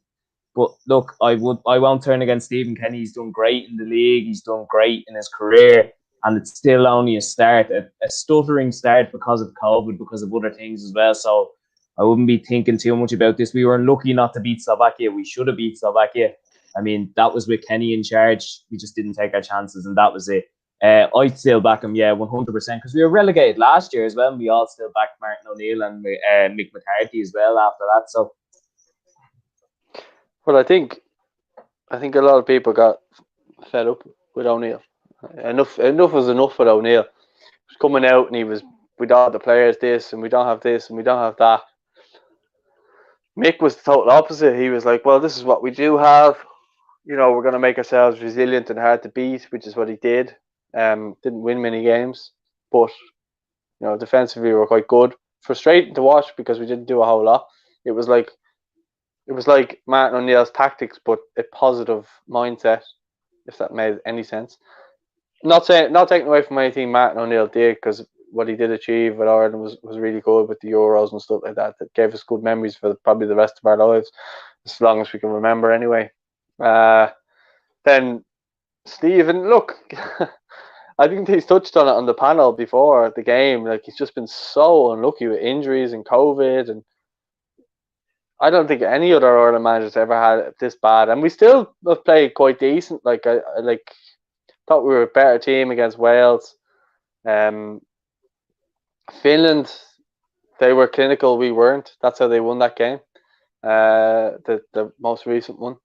But look, I won't turn against Stephen Kenny. He's done great in the league. He's done great in his career. And it's still only a start, a stuttering start because of COVID, because of other things as well. So I wouldn't be thinking too much about this. We were lucky not to beat Slovakia. We should have beat Slovakia. I mean, that was with Kenny in charge. We just didn't take our chances, and that was it. I'd still back him, 100%, because we were relegated last year as well, and we all still backed Martin O'Neill and Mick McCarthy as well after that. So, well, I think a lot of people got fed up with O'Neill. Enough was enough with O'Neill. He was coming out and we don't have the players this, and we don't have this, and we don't have that. Mick was the total opposite. He was like, well, this is what we do have. You know, we're going to make ourselves resilient and hard to beat, which is what he did. Didn't win many games, but defensively we were quite good. Frustrating to watch because we didn't do a whole lot. It was like Martin O'Neill's tactics, but a positive mindset, if that made any sense. Not taking away from anything Martin O'Neill did, because what he did achieve with Ireland was really good with the Euros and stuff like that. That gave us good memories for probably the rest of our lives, as long as we can remember anyway. Then Stephen, look, I think he's touched on it on the panel before the game. Like, he's just been so unlucky with injuries and COVID, and I don't think any other Ireland managers ever had it this bad. And we still have played quite decent. Like, I thought we were a better team against Wales. Finland, they were clinical, we weren't. That's how they won that game, the most recent one.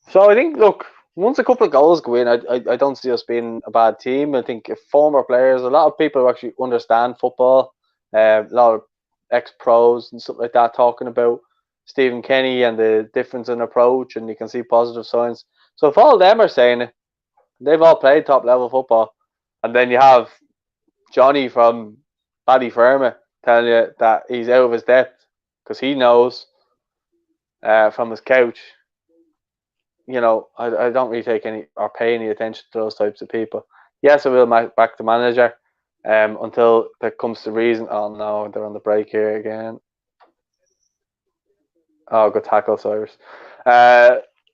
So I think, look, once a couple of goals go in, I don't see us being a bad team. I think if former players, a lot of people who actually understand football, a lot of ex-pros and stuff like that, talking about Stephen Kenny and the difference in approach, and you can see positive signs. So if all of them are saying it, they've all played top-level football, and then you have Johnny from Ballyfermot telling you that he's out of his depth because he knows from his couch. I don't really take any or pay any attention to those types of people. Yes, I will back the manager until there comes to reason. Oh no, they're on the break here again. Oh, good tackle, Cyrus.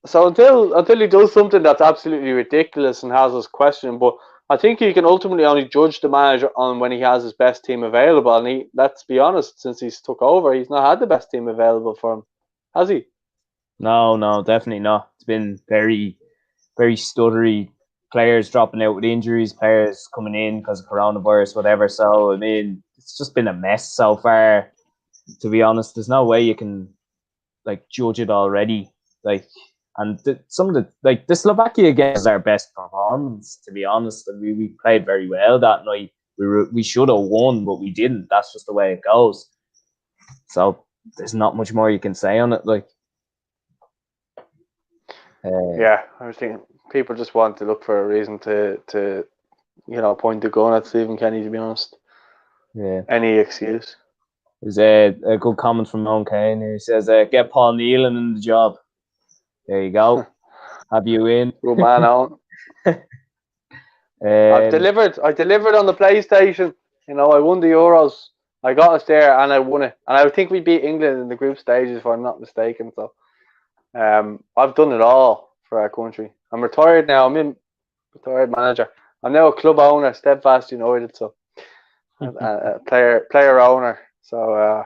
So until he does something that's absolutely ridiculous and has us questioning, but I think you can ultimately only judge the manager on when he has his best team available. And let's be honest, since he's took over, he's not had the best team available for him, has he? No, definitely not. It's been very, very stuttery. Players dropping out with injuries, players coming in because of coronavirus, whatever. So, I mean, it's just been a mess so far, to be honest. There's no way you can, judge it already. And the Slovakia game is our best performance, to be honest. And we played very well that night. We should have won, but we didn't. That's just the way it goes. So, there's not much more you can say on it. Yeah, I was thinking people just want to look for a reason to point the gun at Stephen Kenny, to be honest. Yeah. Any excuse. There's a good comment from Owen Kane here. He says, get Paul Nealon in the job. There you go. Have you in. Good man, Owen. I delivered on the PlayStation. I won the Euros. I got us there and I won it. And I think we beat England in the group stages, if I'm not mistaken. So I've done it all for our country. I'm retired now. I'm in retired manager. I'm now a club owner, Steadfast United. So a player owner. So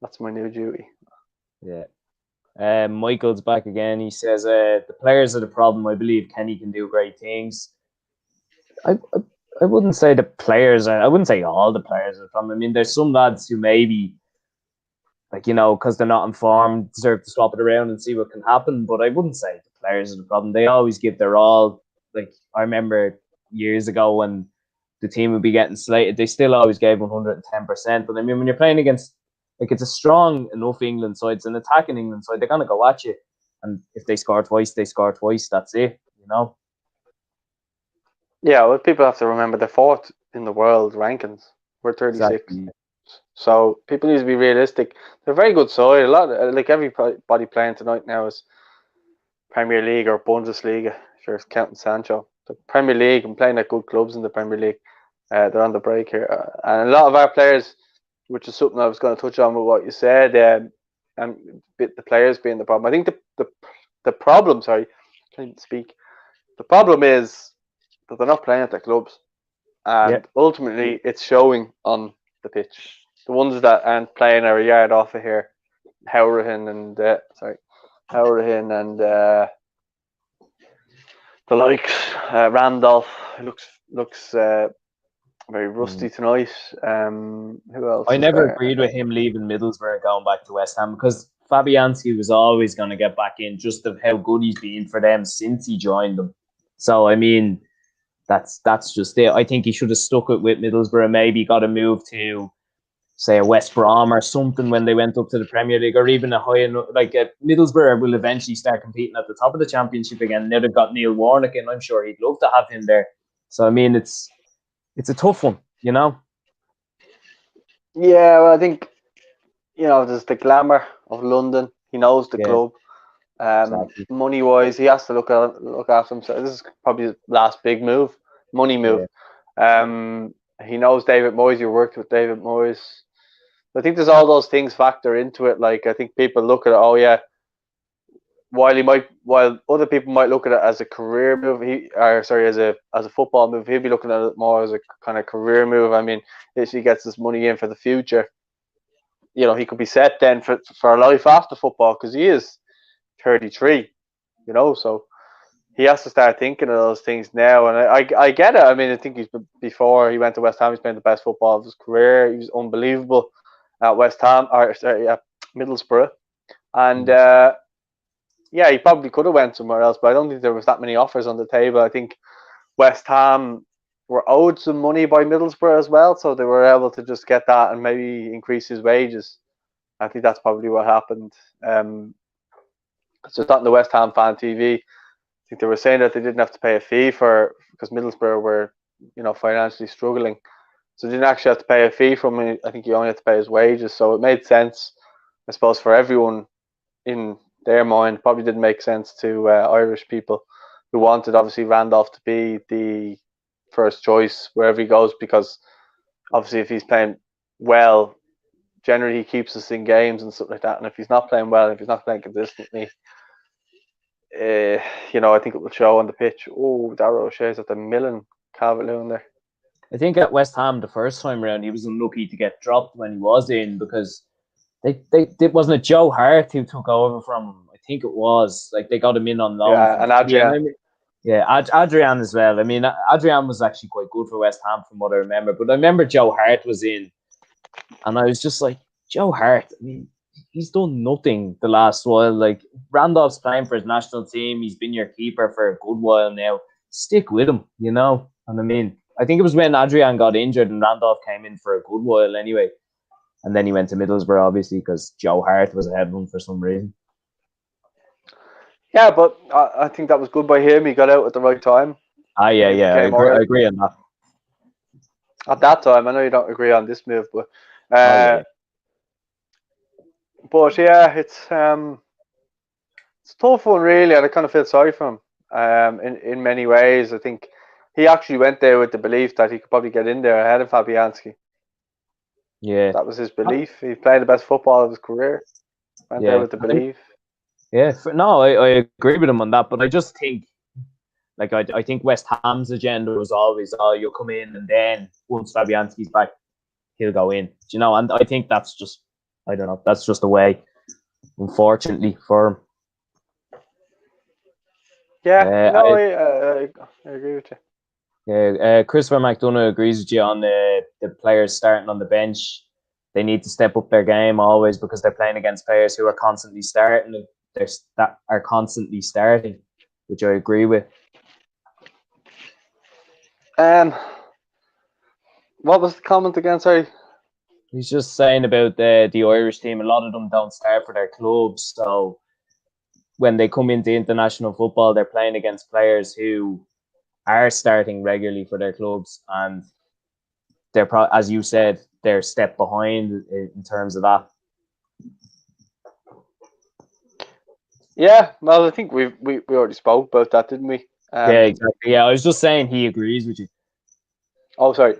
that's my new duty. Yeah. Michael's back again. He says the players are the problem. I believe Kenny can do great things. I wouldn't say the players are. I wouldn't say all the players are the problem. I mean, there's some lads who maybe, because they're not informed, deserve to swap it around and see what can happen. But I wouldn't say the players are the problem. They always give their all. I remember years ago when the team would be getting slated, they still always gave 110%. But I mean, when you're playing against, it's a strong enough England side, it's an attacking England side, they're going to go at you. And if they score twice, they score twice. That's it, Yeah, well, people have to remember they're fourth in the world rankings. We're 36. Exactly. So people need to be realistic. They're a very good side. A lot, everybody playing tonight now is Premier League or Bundesliga, if you're counting Sancho. The Premier League and playing at good clubs in the Premier League. They're on the break here. And a lot of our players, which is something I was going to touch on with what you said, and the players being the problem. I think the problem, sorry, I can't speak. The problem is that they're not playing at their clubs. And ultimately, it's showing on the pitch. The ones that aren't playing are a yard off of here. Howrahan and the likes. Randolph looks very rusty tonight. Who else? I never agreed with him leaving Middlesbrough going back to West Ham, because Fabianski was always going to get back in just of how good he's been for them since he joined them. So, I mean, that's just it. I think he should have stuck it with Middlesbrough, maybe got a move to, say, a West Brom or something when they went up to the Premier League, or even a high enough, Middlesbrough will eventually start competing at the top of the Championship again. Now they've got Neil Warnock in. I'm sure he'd love to have him there So I mean, it's a tough one, you know. Yeah, well, I think there's the glamour of London. He knows the Yeah, club. exactly. Money wise, he has to look after himself. This is probably his last big move, money move. Yeah, He knows David Moyes. You worked with David Moyes. I think there's all those things factor into it. Like I think people look at it. Oh yeah, while other people might look at it as a career move, as a football move, he'll be looking at it more as a kind of career move. I mean, if he gets this money in for the future, he could be set then for a life after football because he is 33. So he has to start thinking of those things now. And I get it. I mean, I think before he went to West Ham, he's playing the best football of his career. He was unbelievable at West Ham, or sorry, at Middlesbrough, and yeah, he probably could have went somewhere else, but I don't think there was that many offers on the table. I think West Ham were owed some money by Middlesbrough as well, so they were able to just get that and maybe increase his wages. I think that's probably what happened. So on the West Ham fan TV, I think they were saying that they didn't have to pay a fee because Middlesbrough were, financially struggling. So they didn't actually have to pay a fee from him. I think he only had to pay his wages. So it made sense, I suppose, for everyone in their mind. Probably didn't make sense to Irish people who wanted, obviously, Randolph to be the first choice wherever he goes, because obviously if he's playing well, generally he keeps us in games and stuff like that. And if he's not playing well, if he's not playing consistently, I think it will show on the pitch. Oh, Darragh O'Shea's at the milling Calvert-Lewin there. I think at West Ham the first time around he was unlucky to get dropped when he was in because they wasn't it Joe Hart who took over from him. I think it was like they got him in on loan. Yeah, and Adrian. Adrian as well. I mean, Adrian was actually quite good for West Ham from what I remember. But I remember Joe Hart was in, and I was just like, Joe Hart. I mean, he's done nothing the last while. Like Randolph's playing for his national team. He's been your keeper for a good while now. Stick with him, And I mean, I think it was when Adrian got injured and Randolph came in for a good while anyway. And then he went to Middlesbrough, obviously, because Joe Hart was ahead of him for some reason. Yeah, but I think that was good by him. He got out at the right time. Yeah. I agree on that. At that time, I know you don't agree on this move, but but yeah, it's a tough one really, and I kind of feel sorry for him. In many ways, I think he actually went there with the belief that he could probably get in there ahead of Fabianski. Yeah, that was his belief. He played the best football of his career. Went there with the belief. I agree with him on that, but I just think, like, I think West Ham's agenda was always, you'll come in and then once Fabianski's back, he'll go in. And I think that's just, I don't know, that's just the way, unfortunately, for him. Yeah, I agree with you. Yeah, Christopher McDonough agrees with you on the players starting on the bench. They need to step up their game always because they're playing against players who are constantly starting. That are constantly starting, which I agree with. What was the comment again? Sorry. He's just saying about the Irish team. A lot of them don't start for their clubs, so when they come into international football, they're playing against players who are starting regularly for their clubs, and they're as you said, they're a step behind in terms of that. Yeah, well, I think we already spoke about that, didn't we? Yeah, exactly. Yeah, I was just saying he agrees with you. Oh, sorry.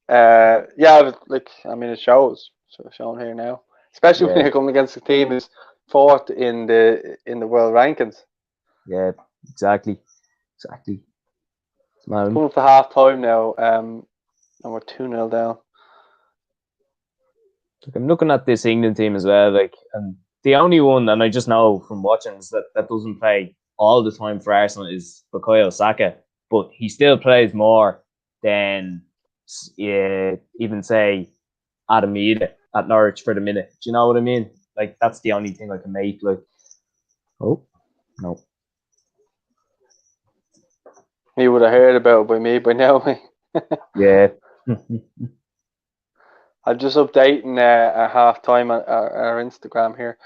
Yeah, I mean, it shows. So it's shown here now, especially when you're coming against a team who's fourth in the world rankings. Yeah, exactly. Coming up to half time now, and we're 2-0 down. I'm looking at this England team as well, and the only one, and I just know from watching, is that doesn't play all the time for Arsenal is Bukayo Saka, but he still plays more than even say Adam Idah at Norwich for the minute. Do you know what I mean? Like, that's the only thing I can make. Like, oh no, he would have heard about it by me by now. Yeah. I'm just updating at half time on our Instagram here.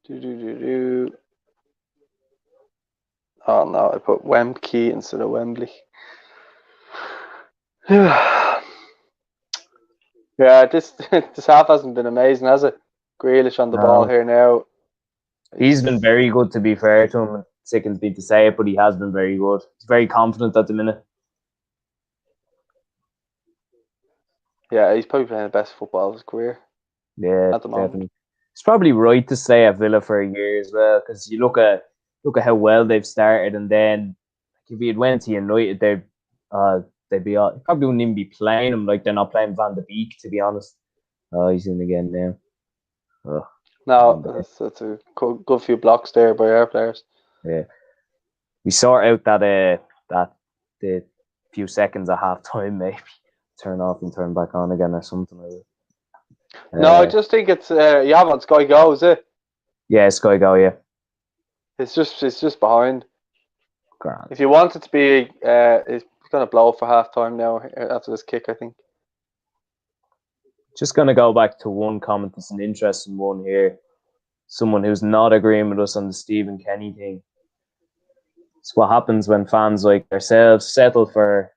Oh no, I put Wemke instead of Wembley. Yeah, this half hasn't been amazing, has it? Grealish on the ball No, here now. he's been very good, to be fair to him. It sickens me to say it, but he has been very good. He's very confident at the minute. Yeah, he's probably playing the best football of his career. Yeah, At the moment. definitely. It's probably right to stay at Villa for a year as well, because you look at how well they've started, and then if he had went to United, they'd be probably wouldn't even be playing him. Like, they're not playing Van de Beek, to be honest. Oh, he's in again now. Oh, No, that's a good few blocks there by our players. yeah. We sort out that the few seconds at half time, maybe turn off and turn back on again or something like that. No, I just think it's you have on Sky Go, is it? Yeah, Sky Go, yeah. It's just behind. Grand. If you want it to be, it's gonna blow up for half time now after this kick, I think. Just gonna go back to one comment. It's an interesting one here. Someone who's not agreeing with us on the Stephen Kenny thing. It's what happens when fans like ourselves settle for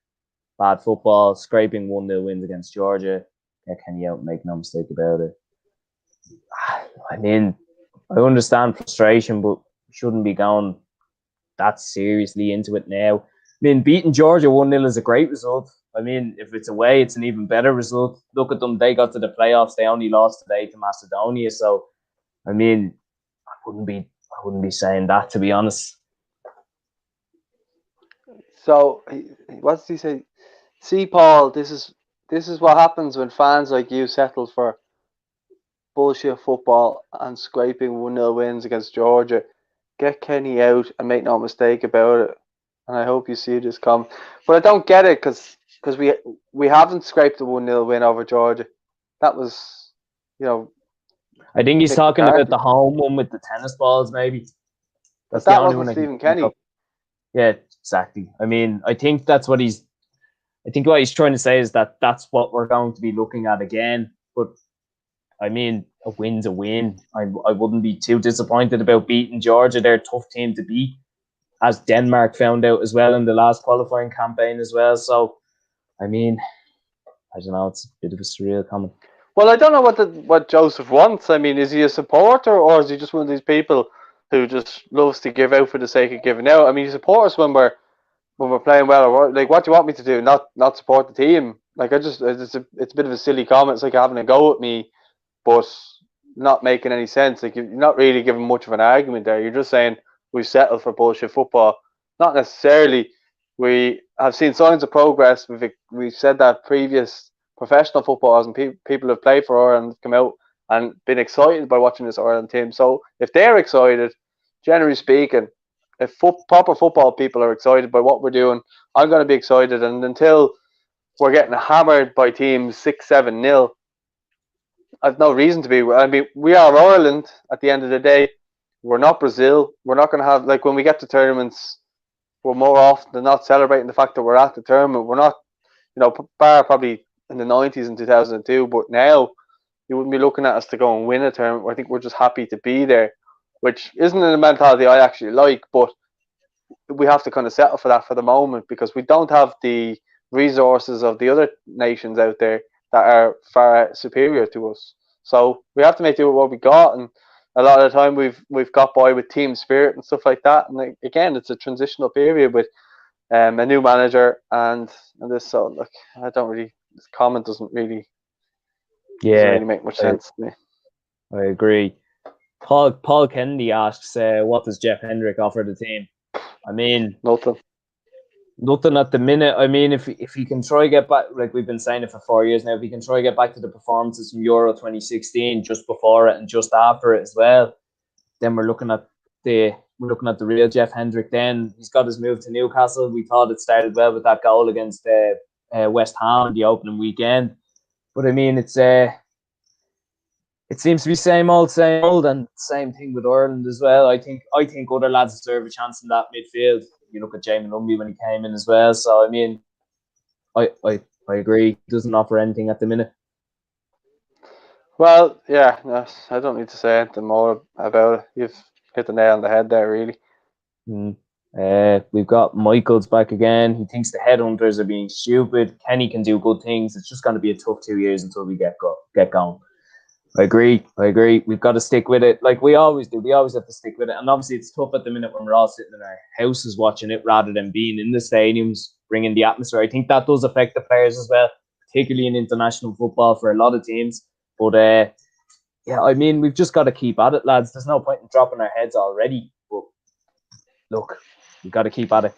bad football, scraping 1-0 wins against Georgia. Get Kenny out and make no mistake about it. I mean, I understand frustration, but we shouldn't be going that seriously into it now. I mean, beating Georgia 1-0 is a great result. I mean, if it's away, it's an even better result. Look at them. They got to the playoffs. They only lost today to Macedonia. So, I mean, I wouldn't be saying that, to be honest. So, what does he say? See, Paul, this is what happens when fans like you settle for bullshit football and scraping 1-0 wins against Georgia. Get Kenny out and make no mistake about it. And I hope you see this come. But I don't get it because we haven't scraped a 1-0 win over Georgia. That was, I think he's Mick talking McCarthy. about the home one with the tennis balls, maybe. But that wasn't Stephen Kenny. Yeah, exactly. I mean, I think what he's trying to say is that that's what we're going to be looking at again. But I mean, a win's a win. I wouldn't be too disappointed about beating Georgia. They're a tough team to beat, as Denmark found out as well in the last qualifying campaign as well. So, I mean, I don't know. It's a bit of a surreal comment. Well, I don't know what Joseph wants. I mean, is he a supporter or is he just one of these people who just loves to give out for the sake of giving out? I mean, he supports when we're playing well, or like, what do you want me to do? Not support the team? Like, it's a bit of a silly comment. It's like having a go at me, but not making any sense. Like, you're not really giving much of an argument there. You're just saying we've settled for bullshit football. Not necessarily. We have seen signs of progress. We've said that previous professional footballers and people who've played for Ireland come out and been excited by watching this Ireland team. So if they're excited, generally speaking, if proper football people are excited by what we're doing, I'm going to be excited. And until we're getting hammered by teams 6-7-0, I've no reason to be. I mean, we are Ireland at the end of the day. We're not Brazil. We're not going to have, like, when we get to tournaments, we're more often than not celebrating the fact that we're at the tournament. We're not, bar probably in the 90s and 2002, but now you wouldn't be looking at us to go and win a tournament. I think we're just happy to be there, which isn't a mentality I actually like, but we have to kind of settle for that for the moment because we don't have the resources of the other nations out there that are far superior to us. So we have to make do with what we got, and a lot of the time we've got by with team spirit and stuff like that. And again, it's a transitional period with a new manager and this. So look, this comment doesn't really make much sense to me. I agree. Paul Kennedy asks, what does Jeff Hendrick offer the team? I mean, nothing at the minute. I mean, if he can try get back, like we've been saying it for 4 years now, if he can try get back to the performances from Euro 2016, just before it and just after it as well, then we're looking at the real Jeff Hendrick. Then he's got his move to Newcastle. We thought it started well with that goal against West Ham in the opening weekend, but I mean, it seems to be same old, and same thing with Ireland as well. I think other lads deserve a chance in that midfield. You look at Jamie Lumby when he came in as well. So I mean, I agree. He doesn't offer anything at the minute. Well, yeah, no, I don't need to say anything more about it. You've hit the nail on the head there, really. Mm. We've got Michaels back again. He thinks the headhunters are being stupid. Kenny can do good things. It's just going to be a tough 2 years until we get going. I agree. We've got to stick with it, like we always do. We always have to stick with it, and obviously it's tough at the minute when we're all sitting in our houses watching it rather than being in the stadiums, bringing the atmosphere. I think that does affect the players as well, particularly in international football for a lot of teams. But yeah, I mean, we've just got to keep at it, lads. There's no point in dropping our heads already. But look, we've got to keep at it.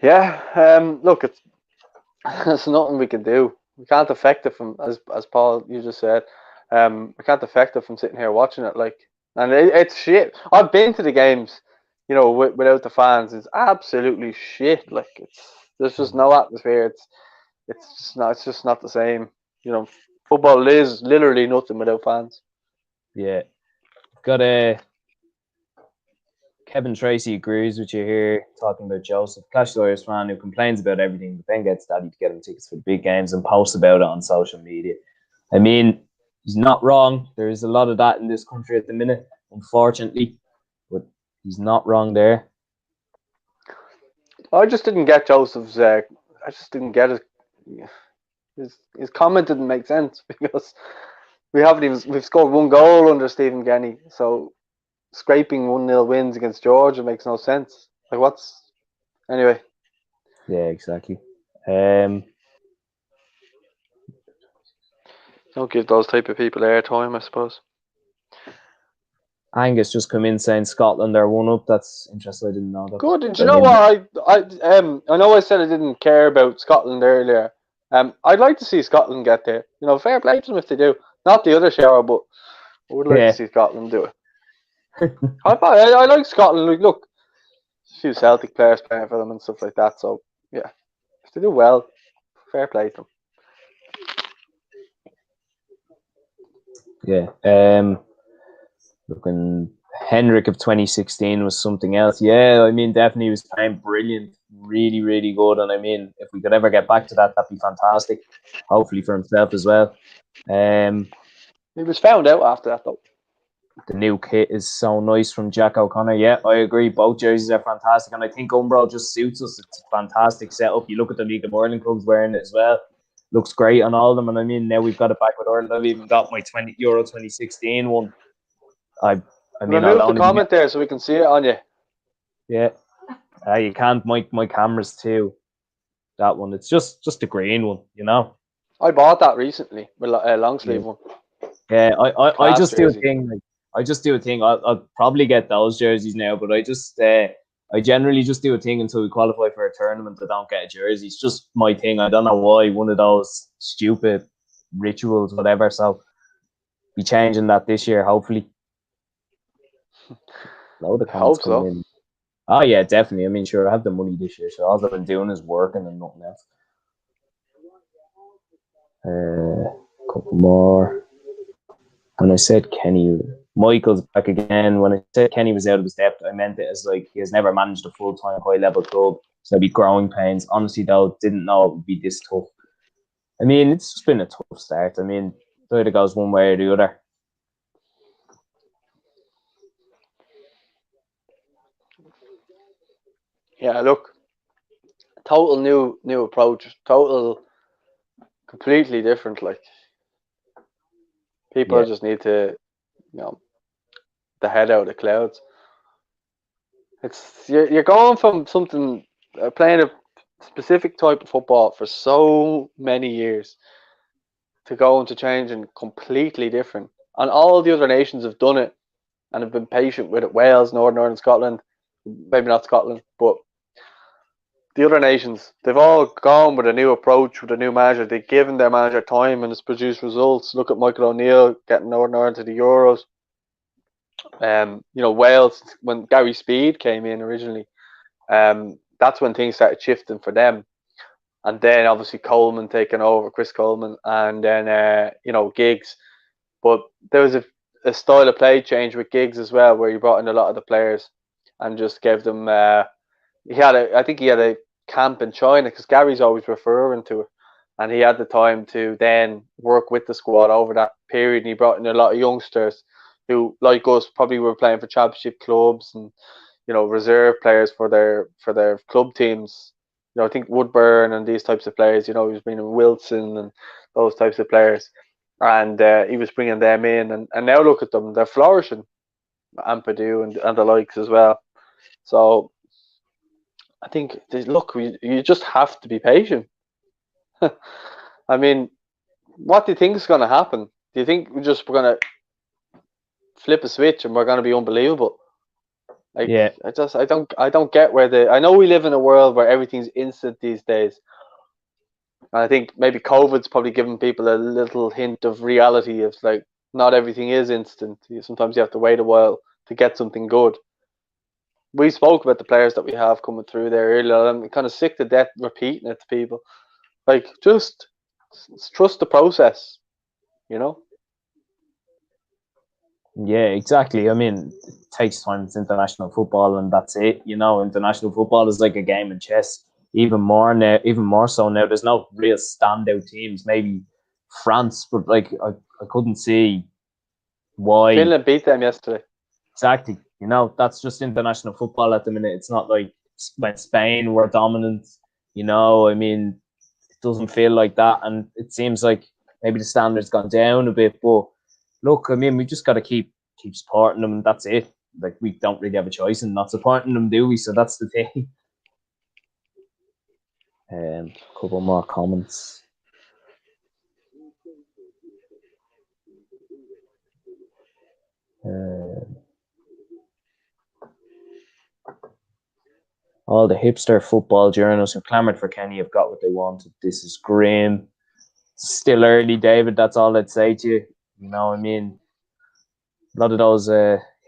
Yeah, look, it's there's nothing we can do. We can't affect it from, as Paul you just said. We can't affect it from sitting here watching it. Like, and it's shit. I've been to the games, without the fans. It's absolutely shit. Like, there's just no atmosphere. It's just not the same. Football is literally nothing without fans. Yeah, got a. Kevin Tracy agrees with you here, talking about Joseph, Clash Lawyers fan who complains about everything, but then gets daddy to get him tickets for the big games and posts about it on social media. I mean, he's not wrong. There's a lot of that in this country at the minute, unfortunately, but he's not wrong there. I just didn't get Joseph's. I just didn't get it. His comment didn't make sense because we've scored one goal under Stephen Kenny, so scraping 1-0 wins against Georgia makes no sense. Like, anyway? Yeah, exactly. Don't give those type of people airtime, I suppose. Angus just come in saying Scotland are 1-up. That's interesting. I didn't know that. Good. Do you know what? I know I said I didn't care about Scotland earlier. I'd like to see Scotland get there. Fair play to them if they do. Not the other shower, but I would like to see Scotland do it. I like Scotland. Look, a few Celtic players playing for them and stuff like that. So yeah, if they do well, fair play to them. Yeah. Looking, Henrik of 2016 was something else. Yeah, I mean, definitely he was playing brilliant, really, really good. And I mean, if we could ever get back to that, that'd be fantastic. Hopefully for himself as well. He was found out after that, though. The new kit is so nice from Jack O'Connor. Yeah, I agree. Both jerseys are fantastic, and I think Umbro just suits us. It's a fantastic setup. You look at the League of Ireland clubs wearing it as well. Looks great on all of them. And I mean, now we've got it back with Ireland. I've even got my Euro 2016 one. I mean, remove the comment there so we can see it on you. Yeah, you can't. My camera's too. That one. It's just a green one, I bought that recently, a long sleeve one. Yeah, I just do a thing. Like, I just do a thing. I'll probably get those jerseys now, but I generally just do a thing until we qualify for a tournament. I don't get a jersey. It's just my thing. I don't know why. One of those stupid rituals, whatever. So, be changing that this year, hopefully. Load of comments coming in. Oh yeah, definitely. I mean, sure, I have the money this year, so all I've been doing is working and nothing else. Couple more. When I said Kenny, Michael's back again. When I said Kenny was out of his depth, I meant it as like he has never managed a full-time high-level club, so there'd be growing pains. Honestly, though, didn't know it would be this tough. I mean, it's just been a tough start. I mean, it either goes one way or the other. Yeah, look, total new approach, completely different. Like, people just need to, the head out of the clouds. You're going from something, playing a specific type of football for so many years, to going to changing completely different. And all the other nations have done it and have been patient with it. Wales, Northern Ireland, Scotland, maybe not Scotland, but the other nations, they've all gone with a new approach, with a new manager. They've given their manager time and it's produced results. Look at Michael O'Neill getting Northern Ireland to the Euros. Wales, when Gary Speed came in originally, that's when things started shifting for them. And then obviously Coleman taking over, Chris Coleman, and then Giggs. But there was a style of play change with Giggs as well, where he brought in a lot of the players and just gave them. I think he had a camp in China, because Gary's always referring to it. and he had the time to then work with the squad over that period. And he brought in a lot of youngsters who, like us, probably were playing for championship clubs and reserve players for their club teams. I think Woodburn and these types of players. He was bringing Wilson and those types of players, and he was bringing them in. And now look at them; they're flourishing, Ampadu and the likes as well. So I think, look, you just have to be patient. I mean, what do you think is going to happen? Do you think we're going to flip a switch and we're going to be unbelievable? Like, Yeah. I don't get where I know we live in a world where everything's instant these days. And I think maybe COVID's probably given people a little hint of reality. It's like, not everything is instant. Sometimes you have to wait a while to get something good. We spoke about the players that we have coming through there earlier. I'm kind of sick to death repeating it to people. Like, just trust the process, Yeah, exactly. I mean, it takes time. It's international football, and that's it. International football is like a game of chess. Even more so now. There's no real standout teams. Maybe France, but like I couldn't see why. Finland beat them yesterday. Exactly. That's just international football at the minute. It's not like when Spain were dominant. I mean, it doesn't feel like that, and it seems like maybe the standard's gone down a bit. But look, I mean, we just got to keep supporting them, and that's it. Like, we don't really have a choice in not supporting them, do we? So that's the thing. A couple more comments. All the hipster football journalists who clamoured for Kenny have got what they wanted. This is grim. Still early, David. That's all I'd say to you. I mean, a lot of those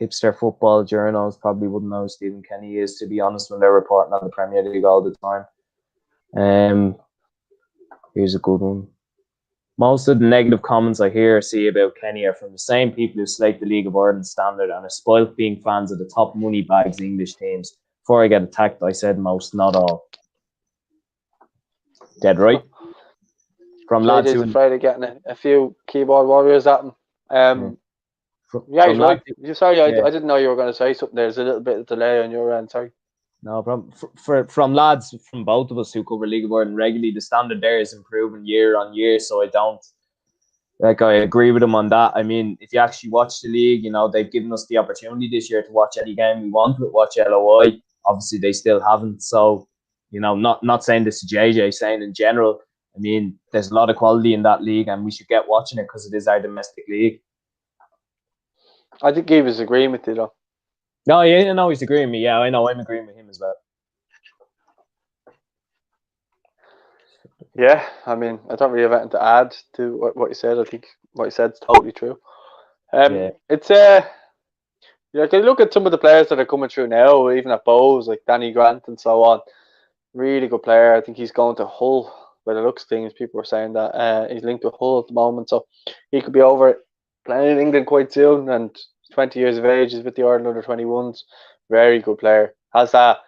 hipster football journals probably wouldn't know who Stephen Kenny is, to be honest, when they're reporting on the Premier League all the time. Here's a good one. Most of the negative comments I see about Kenny are from the same people who slate the League of Ireland standard and are spoilt being fans of the top money bags English teams. Before I get attacked, I said most, not all. Dead right. From lads who afraid of getting a few keyboard warriors at him. He's right. Sorry, I didn't know you were going to say something. There's a little bit of delay on your end. Sorry. No problem. From lads, from both of us who cover League of Ireland regularly, the standard there is improving year on year. So I agree with them on that. I mean, if you actually watch the league, they've given us the opportunity this year to watch any game we want with Watch LOI. Obviously, they still haven't. So, not saying this to JJ, saying in general, I mean, there's a lot of quality in that league and we should get watching it because it is our domestic league. I think he was agreeing with you, though. No, yeah, no, he's agreeing with me. Yeah, I know. I'm agreeing with him as well. Yeah, I mean, I don't really have anything to add to what you said. I think what you said is totally true. It's you can look at some of the players that are coming through now, even at Bows, like Danny Grant and so on. Really good player. I think he's going to Hull by the looks of things. People were saying that he's linked to Hull at the moment, so he could be over playing in England quite soon. And 20 years of age, he's with the Ireland under-21s. Very good player. Has that.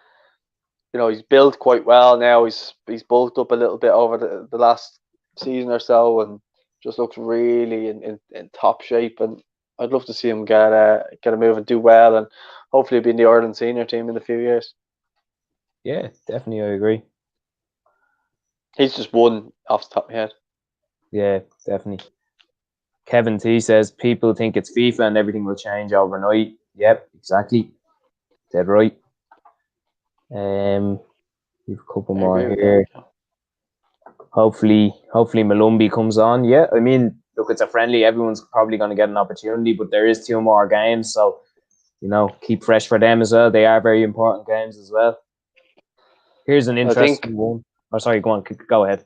He's built quite well now. He's bulked up a little bit over the last season or so, and just looks really in top shape. And I'd love to see him get a move and do well, and hopefully be in the Ireland senior team in a few years. Yeah, definitely, I agree. He's just one off the top of my head. Yeah, definitely. Kevin T says people think it's FIFA and everything will change overnight. Yep, exactly. Dead right. We've a couple more here. Hopefully Malumbi comes on. Yeah, I mean, look, it's a friendly. Everyone's probably going to get an opportunity, but there is 2 more games, so keep fresh for them as well. They are very important games as well. Here's an interesting one. Oh, sorry, go on. Go ahead.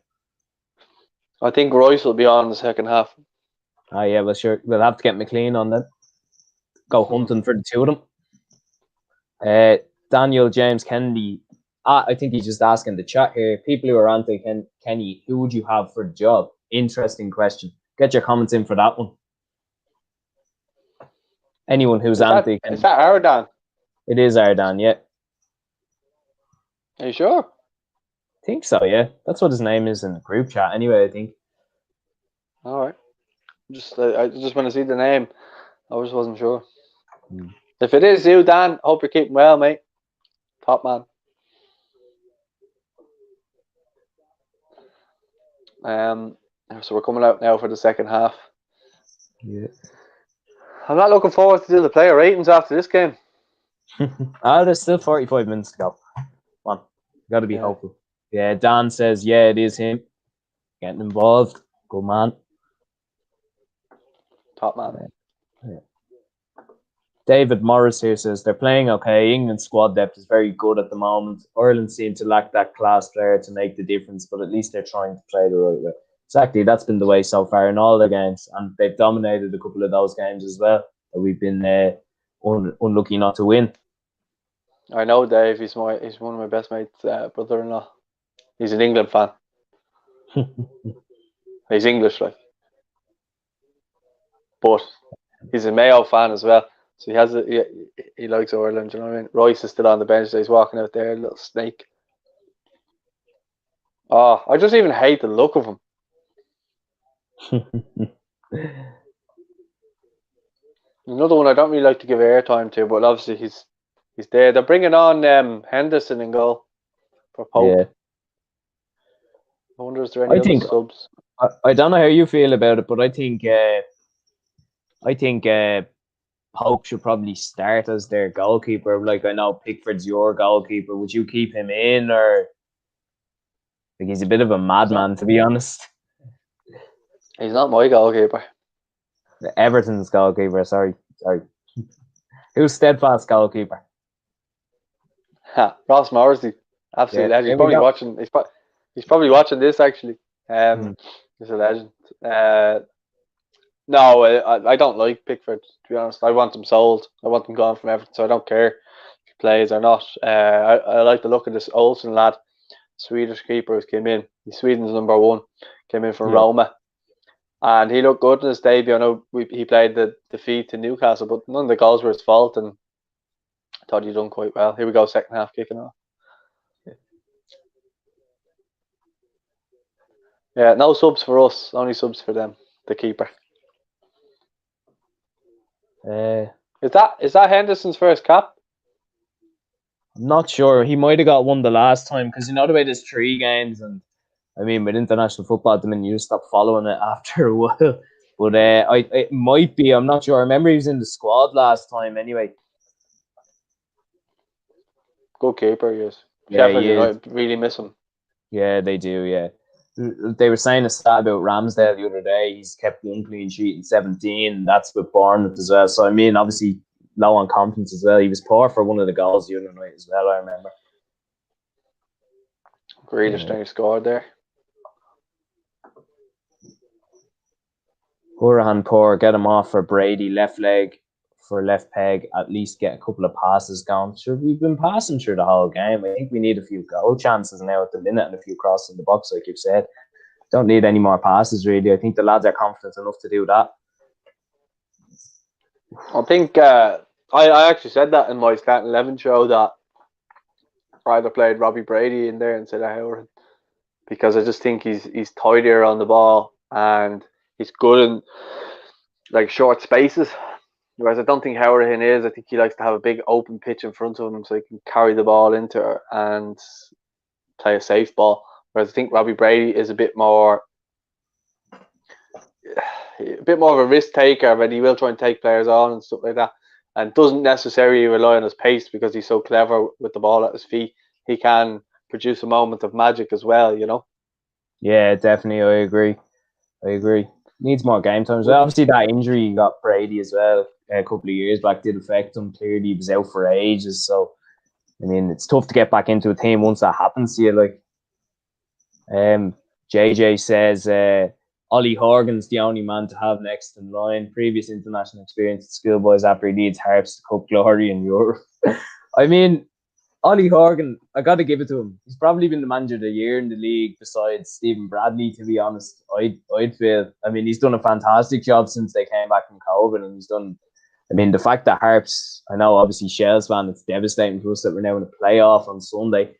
I think Royce will be on in the second half. Oh, yeah, well, sure. We'll have to get McLean on then. Go hunting for the 2 of them. Daniel James Kennedy. I think he's just asking the chat here. People who are anti Kenny, who would you have for the job? Interesting question. Get your comments in for that one. Anyone who's anti Kenny. Is that Ardan? It is Ardan, yeah. Are you sure? think so, yeah. That's what his name is in the group chat anyway, I think. All right. I just want to see the name. I just wasn't sure. If it is you, Dan, hope you're keeping well, mate. Top man. So we're coming out now for the second half. Yeah. I'm not looking forward to do the player ratings after this game. There's still 45 minutes to go. Come on. Got to be hopeful. Yeah, Dan says, yeah, it is him. Getting involved. Good man. Top man. Yeah. David Morris here says they're playing okay. England's squad depth is very good at the moment. Ireland seem to lack that class player to make the difference, but at least they're trying to play the right way. Exactly, that's been the way so far in all the games, and they've dominated a couple of those games as well that we've been unlucky not to win. I know Dave. He's one of my best mates' brother-in-law. He's an England fan. He's English, like, but he's a Mayo fan as well. So he likes Ireland. You know what I mean? Royce is still on the bench. So he's walking out there, little snake. Oh, I just even hate the look of him. Another one I don't really like to give airtime to, but obviously he's there. They're bringing on Henderson in goal for Pope. Yeah. I wonder is there any other subs? I don't know how you feel about it, but I think Pope should probably start as their goalkeeper. Like, I know Pickford's your goalkeeper. Would you keep him in, or like, he's a bit of a madman, to be honest? He's not my goalkeeper. Everton's goalkeeper. Sorry. Who's Steadfast goalkeeper? Ross Morrissey. Absolutely legend. He's probably watching. He's probably watching this actually. He's a legend. No, I don't like Pickford, to be honest. I want him sold. I want him gone from Everton, so I don't care if he plays or not. I like the look of this Olsen lad, Swedish keeper who came in. He's Sweden's number 1. Came in from Roma. And he looked good in his debut. I know he played the defeat to Newcastle, but none of the goals were his fault, and I thought he'd done quite well. Here we go, second half kicking off. Yeah, no subs for us, only subs for them, the keeper. Is that Henderson's first cap? I'm not sure. He might have got one the last time, because you know the way there's 3 games, and I mean, with international football, I mean, you stop following it after a while. But it might be. I'm not sure. I remember he was in the squad last time. Anyway, good keeper, he is. Sheffield United really miss him. Yeah, they do. Yeah, they were saying a stat about Ramsdale the other day. He's kept 1 clean sheet in 17. That's with Bournemouth as well. So I mean, obviously low on confidence as well. He was poor for one of the goals the other night as well. I remember. Grealish nearly scored there. Hourihane poor, get him off for Brady, left leg for left peg, at least get a couple of passes going. Sure, we've been passing through the whole game. I think we need a few goal chances now at the minute and a few crosses in the box, like you've said. Don't need any more passes, really. I think the lads are confident enough to do that. I think I actually said that in my Starting 11 show, that I either played Robbie Brady in there instead of Howard, because I just think he's tidier on the ball and he's good in like short spaces, whereas I don't think Hourihane is. I think he likes to have a big open pitch in front of him so he can carry the ball into it and play a safe ball. Whereas I think Robbie Brady is a bit more of a risk taker, but he will try and take players on and stuff like that, and doesn't necessarily rely on his pace because he's so clever with the ball at his feet. He can produce a moment of magic as well, you know. Yeah, definitely. I agree. Needs more game time. So obviously that injury he got Brady as well a couple of years back did affect him. Clearly he was out for ages. So I mean, it's tough to get back into a team once that happens to you. Like, JJ says, Ollie Horgan's the only man to have next in line. Previous international experience at schoolboys after he leads Harps to Cup glory in Europe. I mean, Ollie Horgan, I got to give it to him. He's probably been the manager of the year in the league besides Stephen Bradley, to be honest. I'd feel. I mean, he's done a fantastic job since they came back from COVID, and he's done. I mean, the fact that Harps, I know obviously Shell's fan, it's devastating to us that we're now in a playoff on Sunday.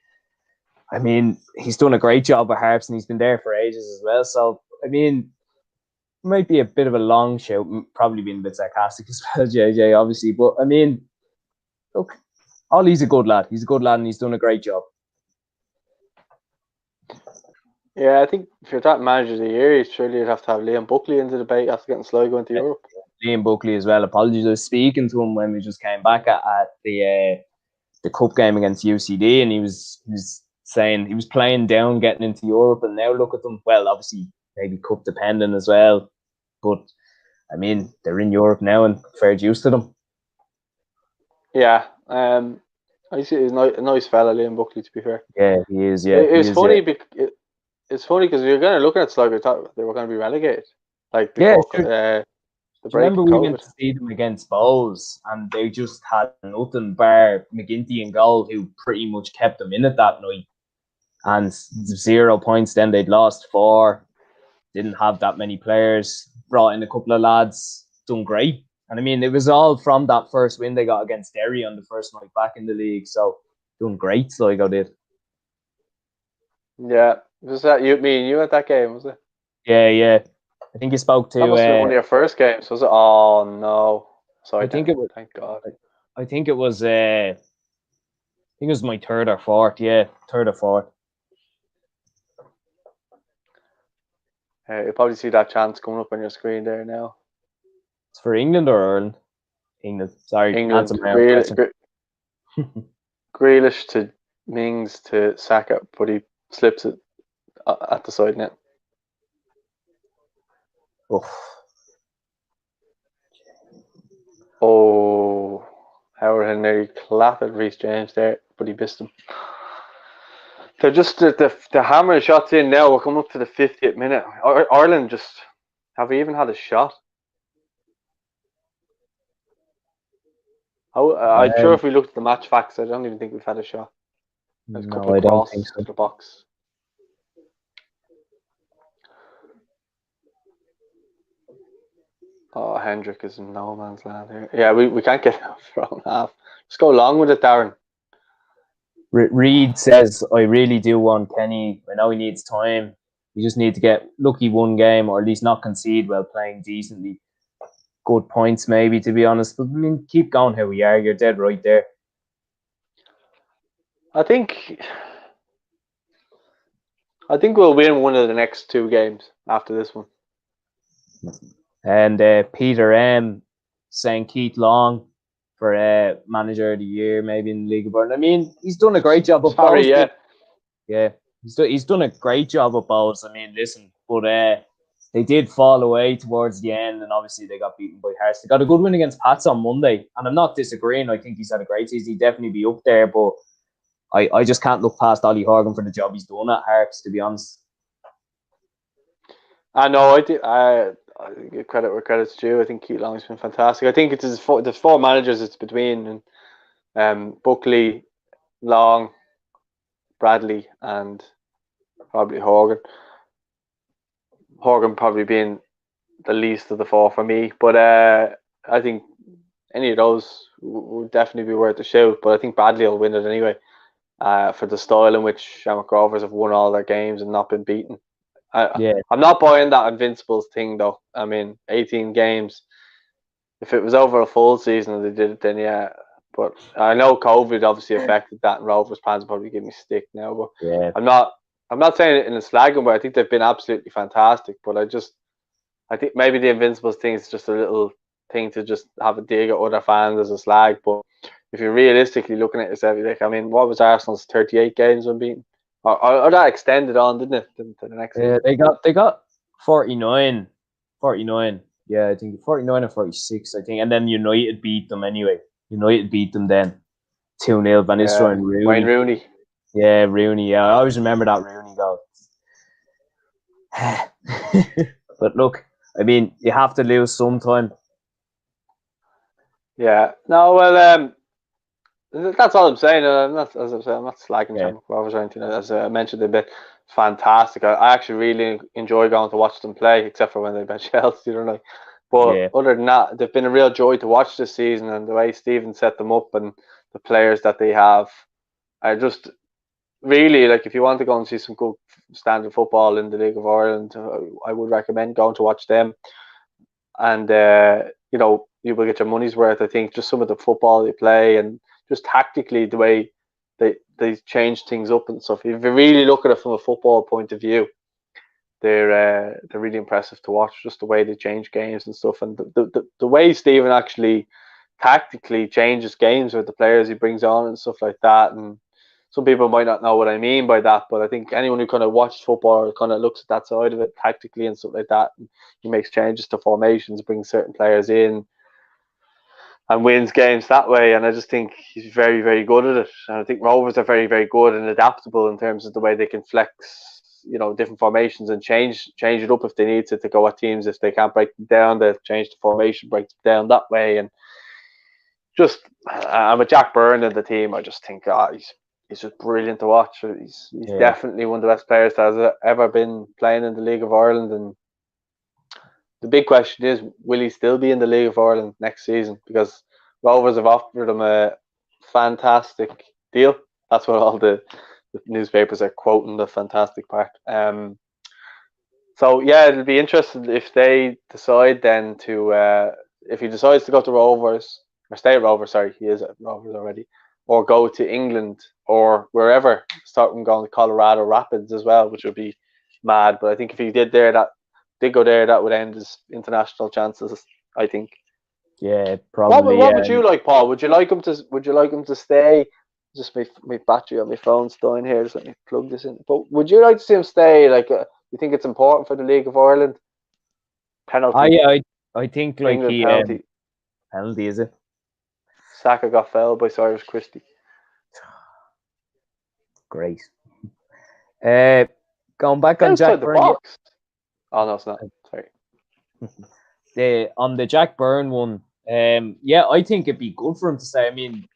I mean, he's done a great job at Harps and he's been there for ages as well. So, I mean, it might be a bit of a long shout, probably being a bit sarcastic as well, JJ, obviously. But, I mean, look, Ollie's a good lad. He's a good lad and he's done a great job. Yeah, I think if you're that manager of the year, surely you'd have to have Liam Buckley in the debate after getting Sligo into Europe. Liam Buckley as well. Apologies, I was speaking to him when we just came back at the cup game against UCD, and he was saying he was playing down getting into Europe, and now look at them. Well, obviously maybe cup dependent as well, but I mean they're in Europe now, and fair dues to them. Yeah, I see he's a nice fella, Liam Buckley. To be fair, yeah, he is. Yeah, it's funny. It's funny because you're going to look at Sligo. Thought they were going to be relegated. Like the remember we went to see them against Bohs and they just had nothing bar McGinty and goal, who pretty much kept them in it that night. And 0 points, then they'd lost 4. Didn't have that many players. Brought in a couple of lads, done great. And I mean, it was all from that first win they got against Derry on the first night back in the league. So done great, Sligo did. Yeah. Was that you at that game, was it? Yeah. I think you spoke to. That must have been one of your first games, was it? Oh no! Sorry, I think it was. Thank God. I think it was. I think it was my third or fourth. Yeah, third or fourth. You'll probably see that chance coming up on your screen there now. It's for England or Ireland? England. Sorry, England. Grealish to Mings to Saka, but he slips it at the side net. Oh, Howard Henry clattered Reece James there, but he missed him. They're just the hammering shots in now. We're coming up to the 50th minute. Ireland just have we even had a shot? I'm sure if we looked at the match facts, I don't even think we've had a shot. There's a couple of crosses to the box. Oh, Hendrick is in no man's land here. Yeah, we can't get out from half. Just go along with it, Darren. Reed says, I really do want Kenny. I know he needs time. We just need to get lucky one game, or at least not concede while playing decently. Good points, maybe, to be honest. But I mean, keep going how we are. You're dead right there. I think we'll win one of the next 2 games after this one. And Peter M saying Keith Long for manager of the year, maybe in the League of Ireland. I mean, he's done a great job of both. Yeah. He's done a great job of both. I mean, listen, but they did fall away towards the end, and obviously they got beaten by Hearts. They got a good win against Pats on Monday, and I'm not disagreeing. I think he's had a great season. He'd definitely be up there, but I just can't look past Ollie Horgan for the job he's done at Hearts, to be honest. I know. I give credit where credit's due. I think Keith Long's been fantastic. I think there's 4 managers it's between, and Buckley, Long, Bradley, and probably Horgan. Horgan probably being the least of the 4 for me, but I think any of those would definitely be worth a shout. But I think Bradley will win it anyway, for the style in which Shamrock Rovers have won all their games and not been beaten. I'm not buying that Invincibles thing though. I mean, 18 games. If it was over a full season and they did it, then yeah. But I know COVID obviously affected that, and Rovers fans probably give me stick now. But yeah, I'm not saying it in a slagging way. I think they've been absolutely fantastic. But I think maybe the Invincibles thing is just a little thing to just have a dig at other fans as a slag. But if you're realistically looking at yourself, I mean, what was Arsenal's 38 games unbeaten? Or that extended on, didn't it? To the next season? They got 49. Yeah, I think 49 or 46, I think. And then United beat them anyway. United beat them then 2-0. Van Nistelrooy and Rooney. Wayne Rooney. Yeah, Rooney. Yeah, I always remember that Rooney goal. But look, I mean, you have to lose sometime. Yeah. No, well, that's all I'm saying. I'm not slagging Shamrock Rovers or anything. As I mentioned, they've been fantastic. I actually really enjoy going to watch them play, except for when they beat Chelsea, But other than that, they've been a real joy to watch this season, and the way Stephen set them up and the players that they have, really, like if you want to go and see some good standard football in the League of Ireland, I would recommend going to watch them. And you will get your money's worth. I think just some of the football they play and just tactically the way they change things up and stuff. If you really look at it from a football point of view, they're really impressive to watch. Just the way they change games and stuff, and the way Stephen actually tactically changes games with the players he brings on and stuff like that. And some people might not know what I mean by that, but I think anyone who kind of watches football kind of looks at that side of it tactically and stuff like that. And he makes changes to formations, brings certain players in, and wins games that way. And I just think he's very, very good at it. And I think Rovers are very, very good and adaptable in terms of the way they can flex, different formations and change it up if they need to go at teams. If they can't break them down, they'll change the formation, break them down that way. And just, I'm with Jack Byrne in the team. I just think he's just brilliant to watch. He's definitely one of the best players that has ever been playing in the League of Ireland. And the big question is, will he still be in the League of Ireland next season? Because Rovers have offered him a fantastic deal. That's what all the newspapers are quoting, the fantastic part. So yeah, it'll be interesting if they decide then to, if he decides to go to Rovers, or stay at Rovers, sorry, he is at Rovers already, or go to England or wherever, start him going to Colorado Rapids as well, which would be mad. But I think if he did go there, that would end his international chances, I think. Yeah, probably. What would you like, Paul? Would you like him to stay? Just my battery on my phone's dying here. Just let me plug this in. But would you like to see him stay? Like, you think it's important for the League of Ireland? Penalty. I think like England he penalty, is it? Saka got fouled by Cyrus Christie. Great. Going back on Jack Byrne. Box. Oh no, it's not. Sorry. On the Jack Byrne one, I think it'd be good for him to stay. I mean,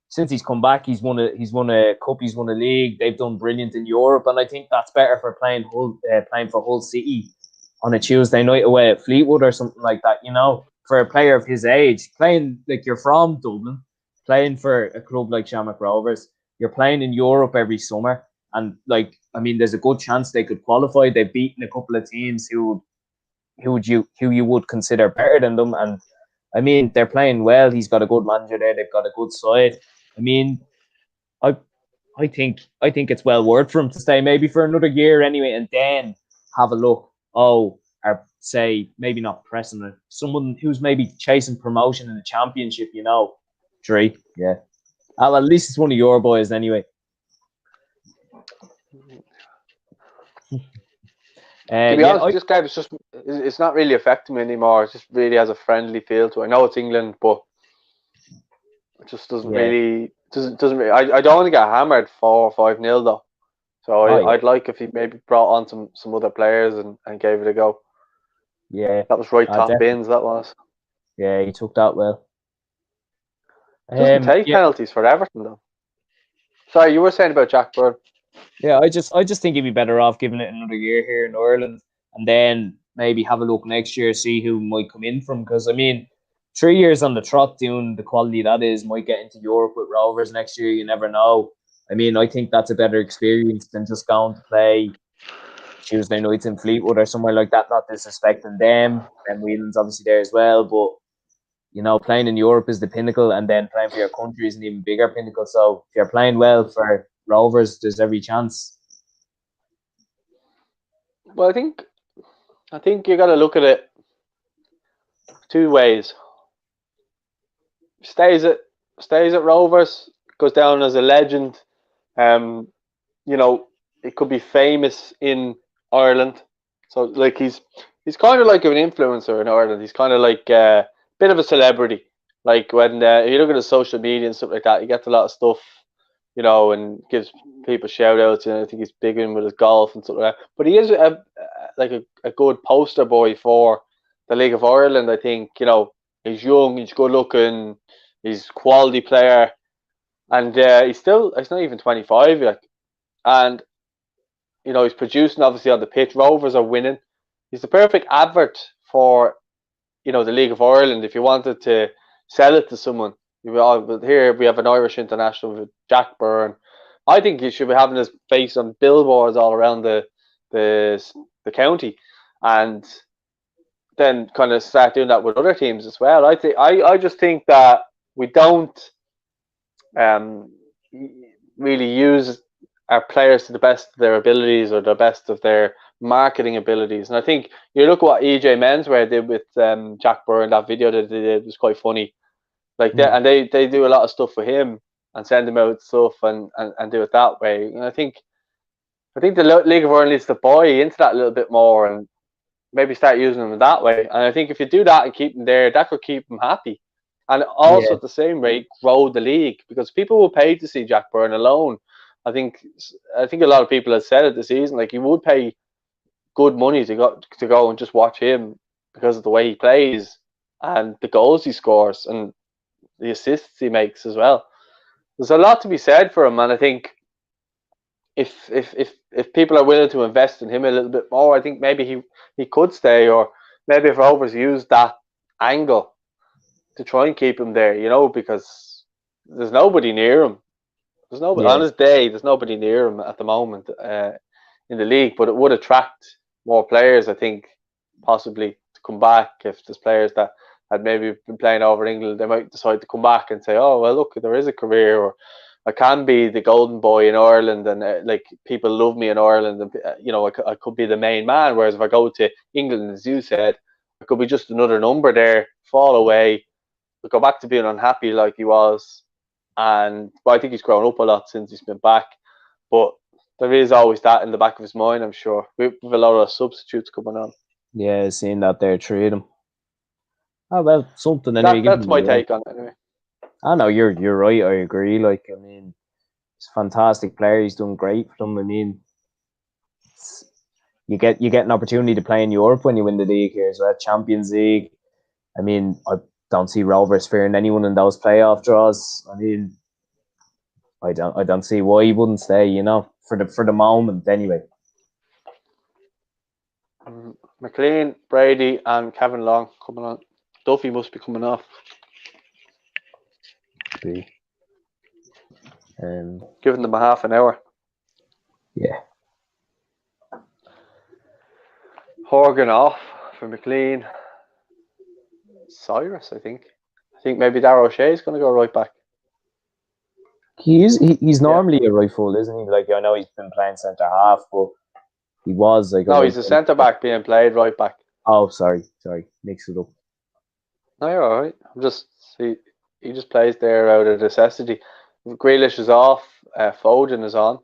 since he's come back, he's won a cup, he's won a league. They've done brilliant in Europe, and I think that's better for playing for Hull City on a Tuesday night away at Fleetwood or something like that. For a player of his age, playing like you're from Dublin, playing for a club like Shamrock Rovers, you're playing in Europe every summer, and there's a good chance they could qualify. They've beaten a couple of teams who you would consider better than them, and I mean they're playing well. He's got a good manager there. They've got a good side. I mean, I think it's well worth for him to stay maybe for another year anyway, and then have a look. Or say maybe not pressing it. Someone who's maybe chasing promotion in the championship. Dre. Yeah. Well, at least it's one of your boys anyway. To be honest, this guy it's not really affecting me anymore. It just really has a friendly feel to it. I know it's England, but it just doesn't really. I don't want to get hammered 4 or 5-0 though. So I'd like if he maybe brought on some other players and gave it a go. Yeah. That was right top bins, that was. Yeah, he took that well. Doesn't take penalties for Everton though. Sorry, you were saying about Jack Byrne. Yeah, I just think he'd be better off giving it another year here in Ireland, and then maybe have a look next year, see who might come in from. Because 3 years on the trot doing the quality that is, might get into Europe with Rovers next year. You never know. I think that's a better experience than just going to play Tuesday nights in Fleetwood or somewhere like that. Not disrespecting them, and Whelan's obviously there as well, but playing in Europe is the pinnacle, and then playing for your country is an even bigger pinnacle. So if you're playing well for Rovers, there's every chance. Well, I think you got to look at it 2 ways. Stays at Rovers, goes down as a legend. It could be famous in Ireland. So he's kind of like an influencer in Ireland. He's kind of like a bit of a celebrity. Like when you look at his social media and stuff like that, he gets a lot of stuff, and gives people shout outs. I think he's big in with his golf and stuff like that. But he is a good poster boy for the League of Ireland. I think he's young, he's good looking, he's a quality player, and he's not even 25 yet, and he's producing obviously on the pitch. Rovers are winning. He's the perfect advert for the League of Ireland if you wanted to sell it to someone. Here we have an Irish international with Jack Byrne, I think he should be having his face on billboards all around the county, and then kind of start doing that with other teams as well. I just think that we don't um, really use our players to the best of their abilities or the best of their marketing abilities. And I think you look at what EJ Menswear did with Jack Byrne. That video that they did was quite funny. Like that, and they do a lot of stuff for him and send him out stuff and do it that way. And I think the League of Ireland needs to buy into that a little bit more and maybe start using them that way. And I think if you do that and keep them there, that could keep them happy. And also at the same rate, grow the league, because people will pay to see Jack Byrne alone. I think a lot of people have said it this season. Like, you would pay good money to go and just watch him because of the way he plays and the goals he scores and the assists he makes as well. There's a lot to be said for him, and I think if people are willing to invest in him a little bit more, I think maybe he could stay, or maybe if Rovers use that angle to try and keep him there, because there's nobody near him. There's nobody on his day. There's nobody near him at the moment in the league, but it would attract more players, I think, possibly to come back. If there's players that had maybe been playing over in England, they might decide to come back and say, "Oh, well, look, there is a career, or I can be the golden boy in Ireland, and like, people love me in Ireland, and I could be the main man." Whereas if I go to England, as you said, I could be just another number there, fall away, go back to being unhappy like he was. And I think he's grown up a lot since he's been back, but there is always that in the back of his mind, I'm sure. We have a lot of substitutes coming on. Yeah, seeing that there, three of them. Oh, well, something anyway. That's my take on it anyway. I know you're right. I agree. Like, I mean, he's a fantastic player. He's done great for them. I mean, you get an opportunity to play in Europe when you win the league here as well. Champions League. I mean, I don't see Rovers fearing anyone in those playoff draws. I mean, I don't see why he wouldn't stay. For the moment anyway. McLean, Brady, and Kevin Long coming on. Duffy must be coming off. Giving them a half an hour. Yeah. Horgan off for McLean. Cyrus, I think maybe Darragh O'Shea is going to go right back. He's normally a right full, isn't he? Like, I know he's been playing centre half, but he was like he's a centre back being played right back. Oh, sorry, mix it up. No, you're all right. He just plays there out of necessity. Grealish is off. Foden is on.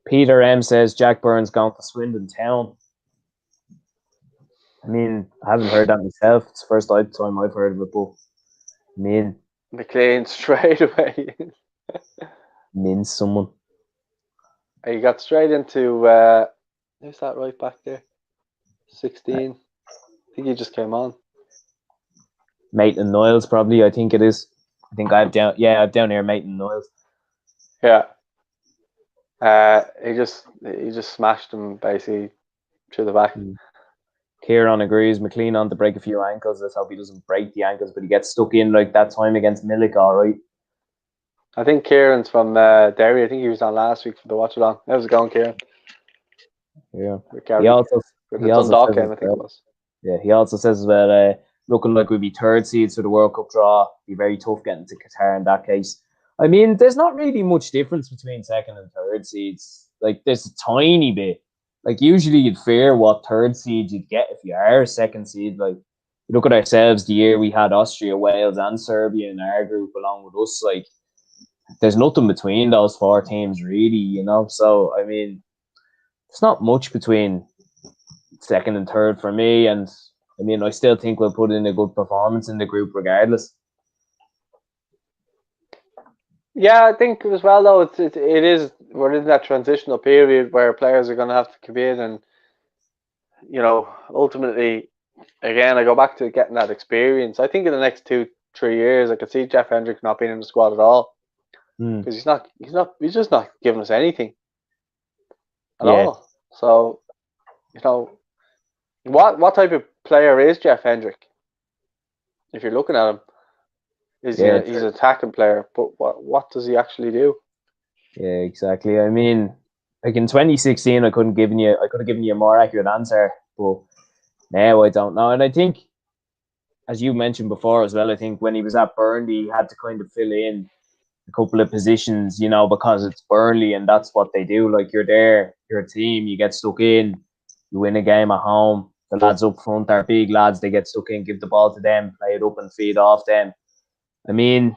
Peter M says Jack Byrne's gone to Swindon Town. I mean, I haven't heard that myself. It's the first time I've heard of it, but I mean, McLean straight away. Means someone. He got straight into who's that right back there? 16. I think he just came on. Maitland Niles, probably. I think it is. I think I've down here Maitland Niles. Yeah. He just smashed him basically through the back. Kieran agrees. McLean on to break a few ankles. Let's hope he doesn't break the ankles, but he gets stuck in like that time against Millick, all right. I think Kieran's from Derry. I think he was on last week for the watch along. How's it going, Kieran? Yeah. He also Dundalk game, I think it was. Yeah, he also says as well, looking like we'll be third seeds for the World Cup draw. Be very tough getting to Qatar in that case. I mean, there's not really much difference between second and third seeds. Like, there's a tiny bit. Like, usually you'd fear what third seed you'd get if you are a second seed. Like, look at ourselves, the year we had Austria, Wales and Serbia in our group along with us. Like, there's nothing between those four teams really, So, I mean, there's not much between second and third for me. And, I mean, I still think we'll put in a good performance in the group regardless. Yeah, I think as well, though, we're in that transitional period where players are going to have to come in and, ultimately, again, I go back to getting that experience. I think in the next 2-3 years, I could see Jeff Hendrick not being in the squad at all because he's just not giving us anything at all. So, what type of player is Jeff Hendrick? If you're looking at him, He's Yeah, he's an attacking player, but what does he actually do? yeah, exactly. I mean, like in 2016, I could have given you a more accurate answer, but now I don't know. And I think, as you mentioned before as well, I think when he was at Burnley, he had to kind of fill in a couple of positions, because it's Burnley and that's what they do. Like, you're there, you're a team, you get stuck in, you win a game at home. The lads up front are big lads, they get stuck in, give the ball to them, play it up and feed off them. I mean,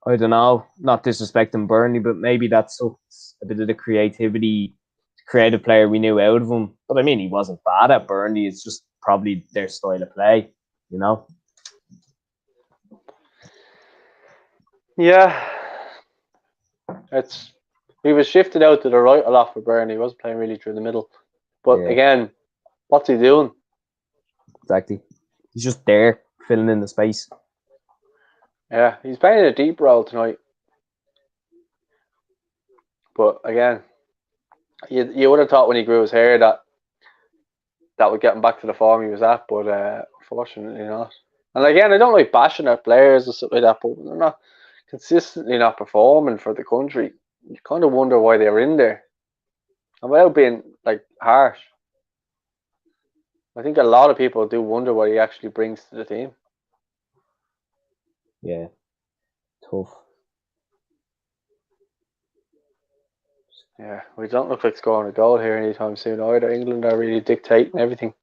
I don't know, not disrespecting Burnley, but maybe that's a bit of the creative player we knew out of him. But I mean, he wasn't bad at Burnley. It's just probably their style of play, Yeah, he was shifted out to the right a lot for Burnley. He wasn't playing really through the middle. But again, what's he doing? Exactly. He's just there, filling in the space. Yeah, he's playing a deep role tonight. But again, you would have thought when he grew his hair that would get him back to the form he was at, but unfortunately not. And again, I don't like bashing at players or stuff like that, but they're not consistently not performing for the country. You kind of wonder why they're in there. And without being harsh, I think a lot of people do wonder what he actually brings to the team. Yeah, tough. Yeah, we don't look like scoring a goal here anytime soon either. England are really dictating everything.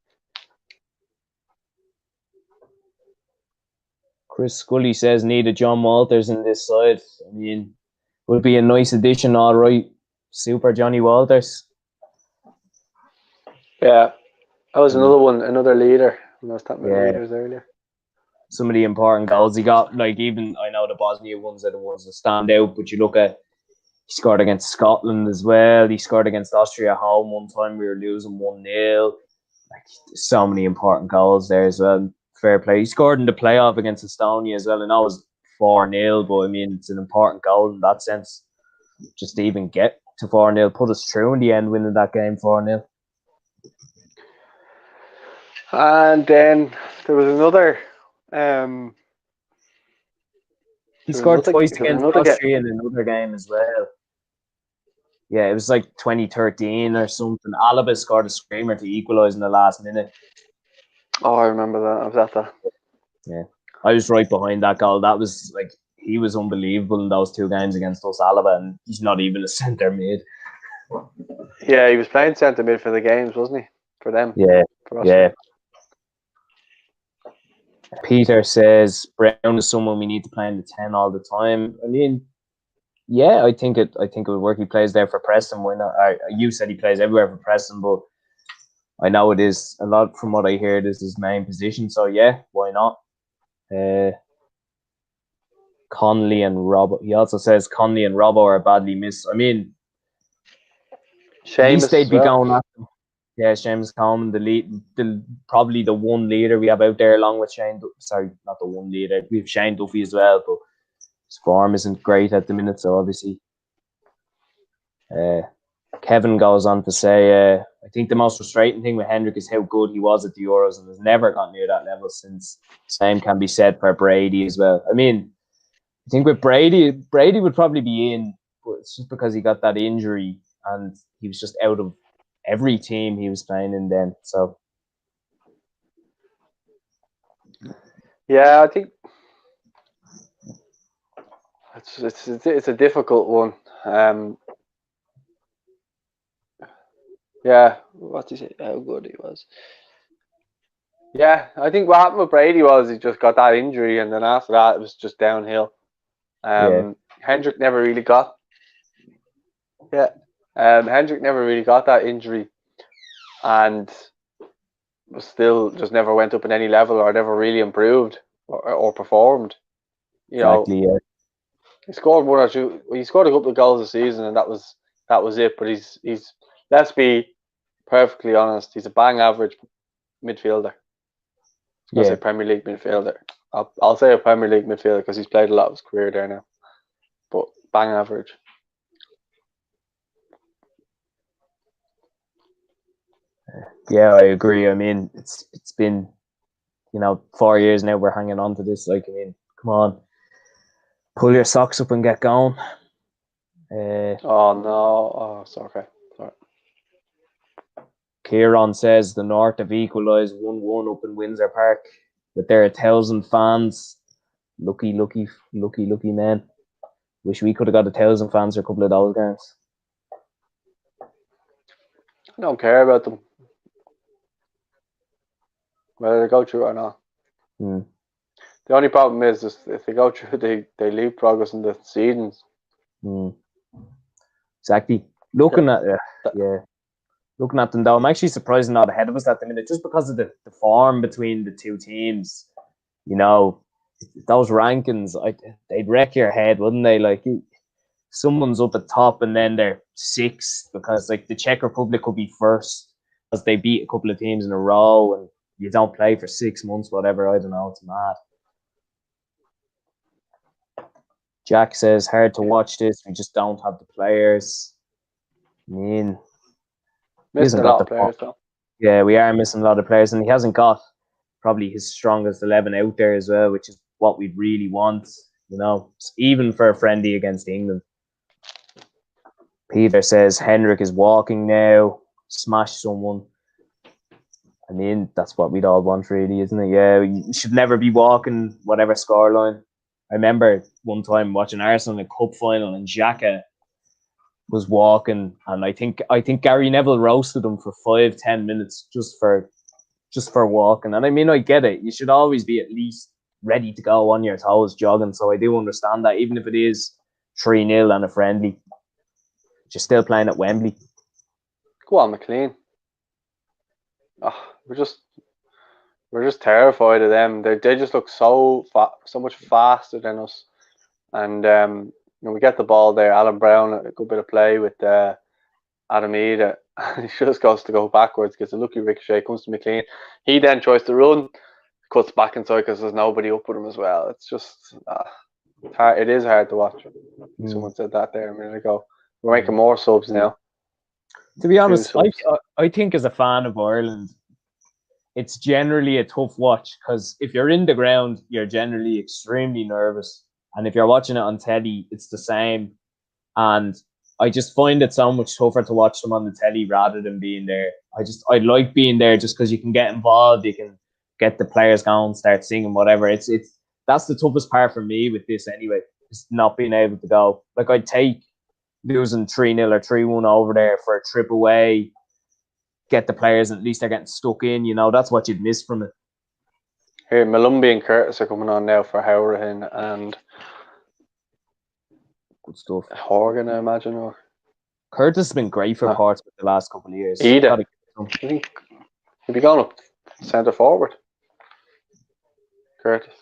Chris Scully says need a John Walters in this side. I mean, would be a nice addition, all right. Super Johnny Walters. Yeah, that was another leader. I was talking about leaders earlier. Some of the important goals he got, even I know the Bosnia ones are the ones that stand out, but you look at, he scored against Scotland as well. He scored against Austria at home one time. We were losing 1-0. So many important goals there as well. Fair play. He scored in the playoff against Estonia as well, and that was 4-0. But I mean, it's an important goal in that sense. Just to even get to 4-0, put us through in the end, winning that game 4-0. And then there was another. He scored twice against Austria in another game as well. Yeah, it was like 2013 or something. Alaba scored a screamer to equalise in the last minute. Oh, I remember that. I was at that. Yeah, I was right behind that goal. That was he was unbelievable in those two games against us, Alaba, and he's not even a centre mid. Yeah, he was playing centre mid for the games, wasn't he? For them. Yeah, yeah. Peter says Brown is someone we need to play in the 10 all the time. I mean, yeah, I think it would work. He plays there for Preston. Why not? You said he plays everywhere for Preston, but I know it is a lot from what I hear. This is his main position, so yeah, why not? Conley and Robbo. He also says Conley and Robbo are badly missed. I mean, at least they'd be going at them. Yeah, Seamus Coleman, probably the one leader we have out there, along with Shane. Sorry, not the one leader. We have Shane Duffy as well, but his form isn't great at the minute. So obviously, Kevin goes on to say, I think the most frustrating thing with Hendrick is how good he was at the Euros and has never got near that level since. Same can be said for Brady as well. I mean, I think with Brady would probably be in, but it's just because he got that injury and he was just out of every team he was playing in then. So yeah, I think it's a difficult one. Yeah, what did you say? How good he was. Yeah, I think what happened with Brady was he just got that injury, and then after that it was just downhill. Hendrick never really got. Yeah, Hendrick never really got that injury, and still just never went up in any level or never really improved or performed. Exactly, yeah. He scored one or two. He scored a couple of goals a season, and that was it. But he's let's be perfectly honest, he's a bang average midfielder. I'll say Premier League midfielder. I'll say a Premier League midfielder because he's played a lot of his career there now. But bang average. Yeah, I agree. I mean, it's been 4 years now we're hanging on to this. I mean, come on. Pull your socks up and get going. Oh no! Oh, it's okay. Sorry. Kieran says the North have equalised 1-1 up in Windsor Park with their 1,000 fans. Lucky man. Wish we could have got 1,000 fans for a couple of those games. I don't care about them, whether they go through or not. The only problem is if they go through, they leave progress in the seasons. Exactly. Looking at them though, I'm actually surprised they're not ahead of us at the minute, just because of the form between the two teams. You know, those rankings, they'd wreck your head, wouldn't they? Like, someone's up at top and then they're sixth because, like, the Czech Republic could be first because they beat a couple of teams in a row and you don't play for 6 months, whatever. I don't know. It's mad. Jack says, hard to watch this. We just don't have the players. I mean, missing a lot of players, though. Yeah, we are missing a lot of players, and he hasn't got probably his strongest 11 out there as well, which is what we'd really want, you know, even for a friendly against England. Peter says, Henrik is walking now. Smash someone. I mean, that's what we'd all want, really, isn't it? Yeah, you should never be walking whatever scoreline. I remember one time watching Arsenal in a cup final and Xhaka was walking, and I think Gary Neville roasted him for 5-10 minutes just for walking. And I mean, I get it. You should always be at least ready to go on your toes jogging. So I do understand that, even if it is 3-0 and a friendly, you're still playing at Wembley. Go on, McLean. Oh, we're just terrified of them. They just look so much faster than us. And we get the ball there. Alan Brown, a good bit of play with Adam Ida. He just goes to go backwards, gets a lucky ricochet, comes to McLean. He then tries to run, cuts back inside because there's nobody up with him as well. It's just hard. It is hard to watch. Someone said that there a minute ago. We're making more subs now. To be honest, I think as a fan of Ireland, it's generally a tough watch because if you're in the ground, you're generally extremely nervous. And if you're watching it on telly, it's the same. And I just find it so much tougher to watch them on the telly rather than being there. I like being there just because you can get involved, you can get the players going, start singing, whatever. It's that's the toughest part for me with this anyway, is not being able to go. Like, I'd take losing 3-0 or 3-1 over there for a trip away, get the players, and at least they're getting stuck in, you know, that's what you'd miss from it. Here, Malumbi and Curtis are coming on now for Howrahan and good stuff. Horgan, I imagine. Or Curtis has been great for Portsmouth the last couple of years. Ida. I think he'd be going up centre forward. Curtis.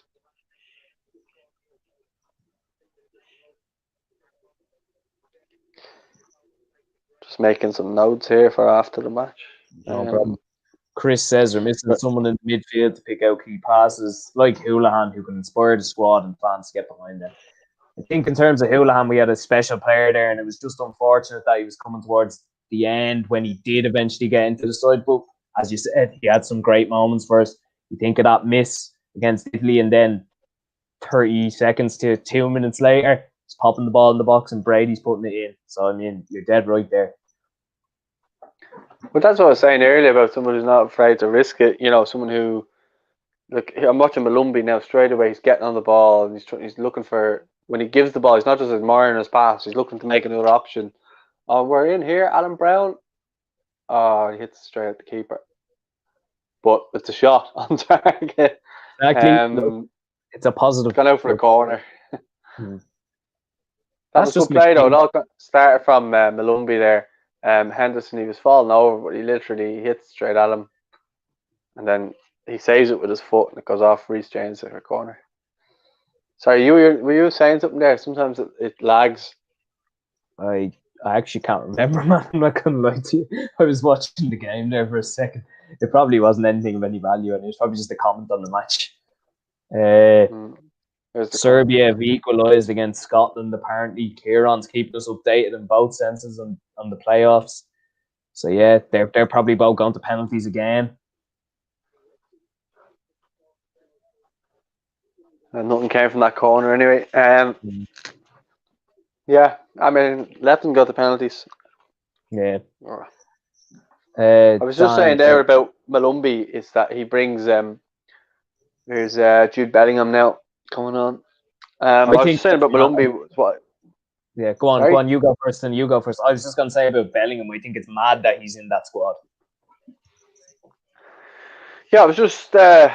Just making some notes here for after the match. No problem. Chris says we're missing someone in the midfield to pick out key passes, like Houlihan, who can inspire the squad and fans to get behind them. I think in terms of Houlihan, we had a special player there, and it was just unfortunate that he was coming towards the end when he did eventually get into the side. But as you said, he had some great moments for us. You think of that miss against Italy, and then 30 seconds to 2 minutes later, he's popping the ball in the box and Brady's putting it in. So, I mean, you're dead right there. But that's what I was saying earlier about someone who's not afraid to risk it. You know, someone who, look, I'm watching Malumbi now. Straight away, he's getting on the ball and he's looking for, when he gives the ball, he's not just admiring his pass. He's looking to make another option. Oh, we're in here, Alan Brown. Oh, he hits straight at the keeper. But it's a shot on target. Exactly. It's a positive. Gone out for a corner. That's just good play though. It all started from Malumbi there. Henderson, he was falling over, but he literally hits straight at him, and then he saves it with his foot, and it goes off Reece James in a corner. Sorry, were you saying something there? Sometimes it lags. I actually can't remember, man. I'm not gonna lie to you. I was watching the game there for a second. It probably wasn't anything of any value, and it was probably just a comment on the match. Serbia have equalised against Scotland. Apparently, Kieran's keeping us updated in both senses on the playoffs. So yeah, they're probably both going to penalties again. And nothing came from that corner anyway. Yeah, I mean, let them go to penalties. Yeah. I was just Dan, saying there about Malumbi is that he brings there's Jude Bellingham now coming on. I was think just saying about Malumbi. What? Yeah, go on, Sorry? go on. You go first, and you go first. I was just going to say about Bellingham. I think it's mad that he's in that squad. Yeah, I was just saying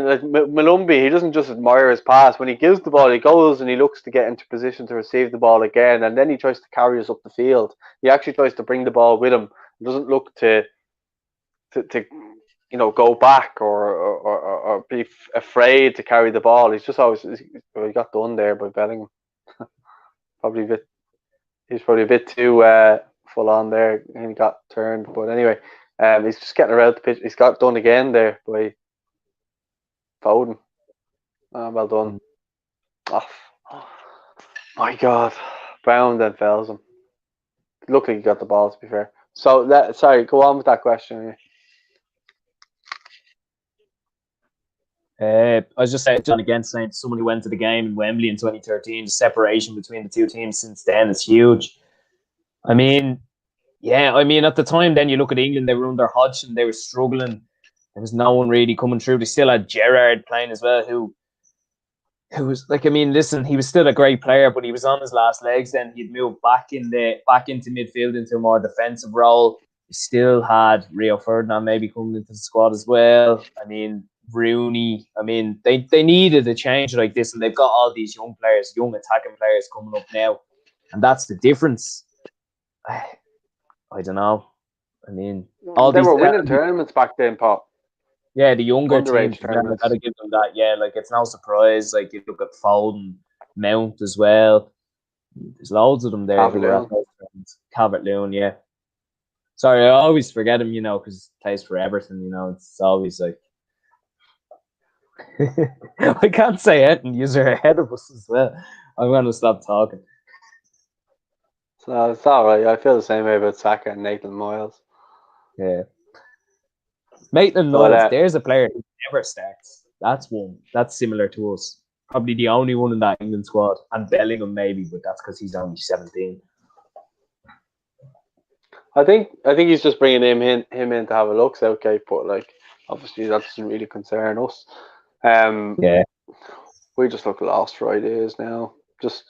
that Malumbi, he doesn't just admire his pass. When he gives the ball, he goes and he looks to get into position to receive the ball again, and then he tries to carry us up the field. He actually tries to bring the ball with him. He doesn't look to go back or be afraid to carry the ball. He's just always he got done there by Bellingham. He's probably a bit too full on there, and he got turned. But anyway, he's just getting around the pitch. He's got done again there by Foden. Well done. Oh, my God, Brown then fells him. Luckily, he got the ball. To be fair. So sorry, go on with that question. I was just saying, John, again, saying someone who went to the game in Wembley in 2013, the separation between the two teams since then is huge. I mean, at the time, then you look at England, they were under Hodgson, they were struggling. There was no one really coming through. They still had Gerrard playing as well, who was like, I mean, listen, he was still a great player, but he was on his last legs. Then he'd moved back into midfield into a more defensive role. He still had Rio Ferdinand maybe coming into the squad as well. I mean, Rooney. I mean, they needed a change like this, and they've got all these young players, young attacking players coming up now, and that's the difference. I don't know. I mean, They were winning tournaments back then, Pop. Yeah, the younger underage teams. I got to give them that. Yeah, like it's no surprise. Like you look at Foden, Mount as well. There's loads of them there. Calvert-Lewin, yeah. Sorry, I always forget him. Because he plays for Everton. It's always like I can't say it, and you're ahead of us as well. I'm going to stop talking. So it's all right. I feel the same way about Saka and Nathan Moyles. Yeah. Maitland-Niles, there's a player who never starts. That's one. That's similar to us. Probably the only one in that England squad. And Bellingham maybe, but that's because he's only 17. I think he's just bringing him in to have a look, Southgate, but like obviously that doesn't really concern us. We just look lost for ideas now. Just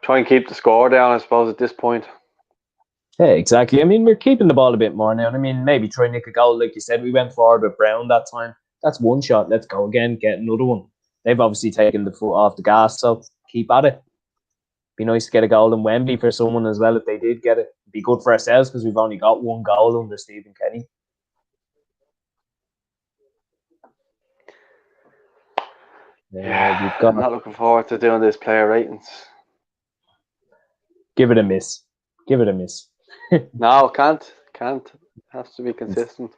try and keep the score down, I suppose, at this point. Yeah, exactly. I mean, we're keeping the ball a bit more now. I mean, maybe try and nick a goal. Like you said, we went forward with Brown that time. That's one shot. Let's go again, get another one. They've obviously taken the foot off the gas, so keep at it. Be nice to get a goal in Wembley for someone as well if they did get it. Be good for ourselves because we've only got one goal under Stephen Kenny. Yeah, I'm not looking forward to doing this player ratings. Give it a miss. No, can't. Has to be consistent.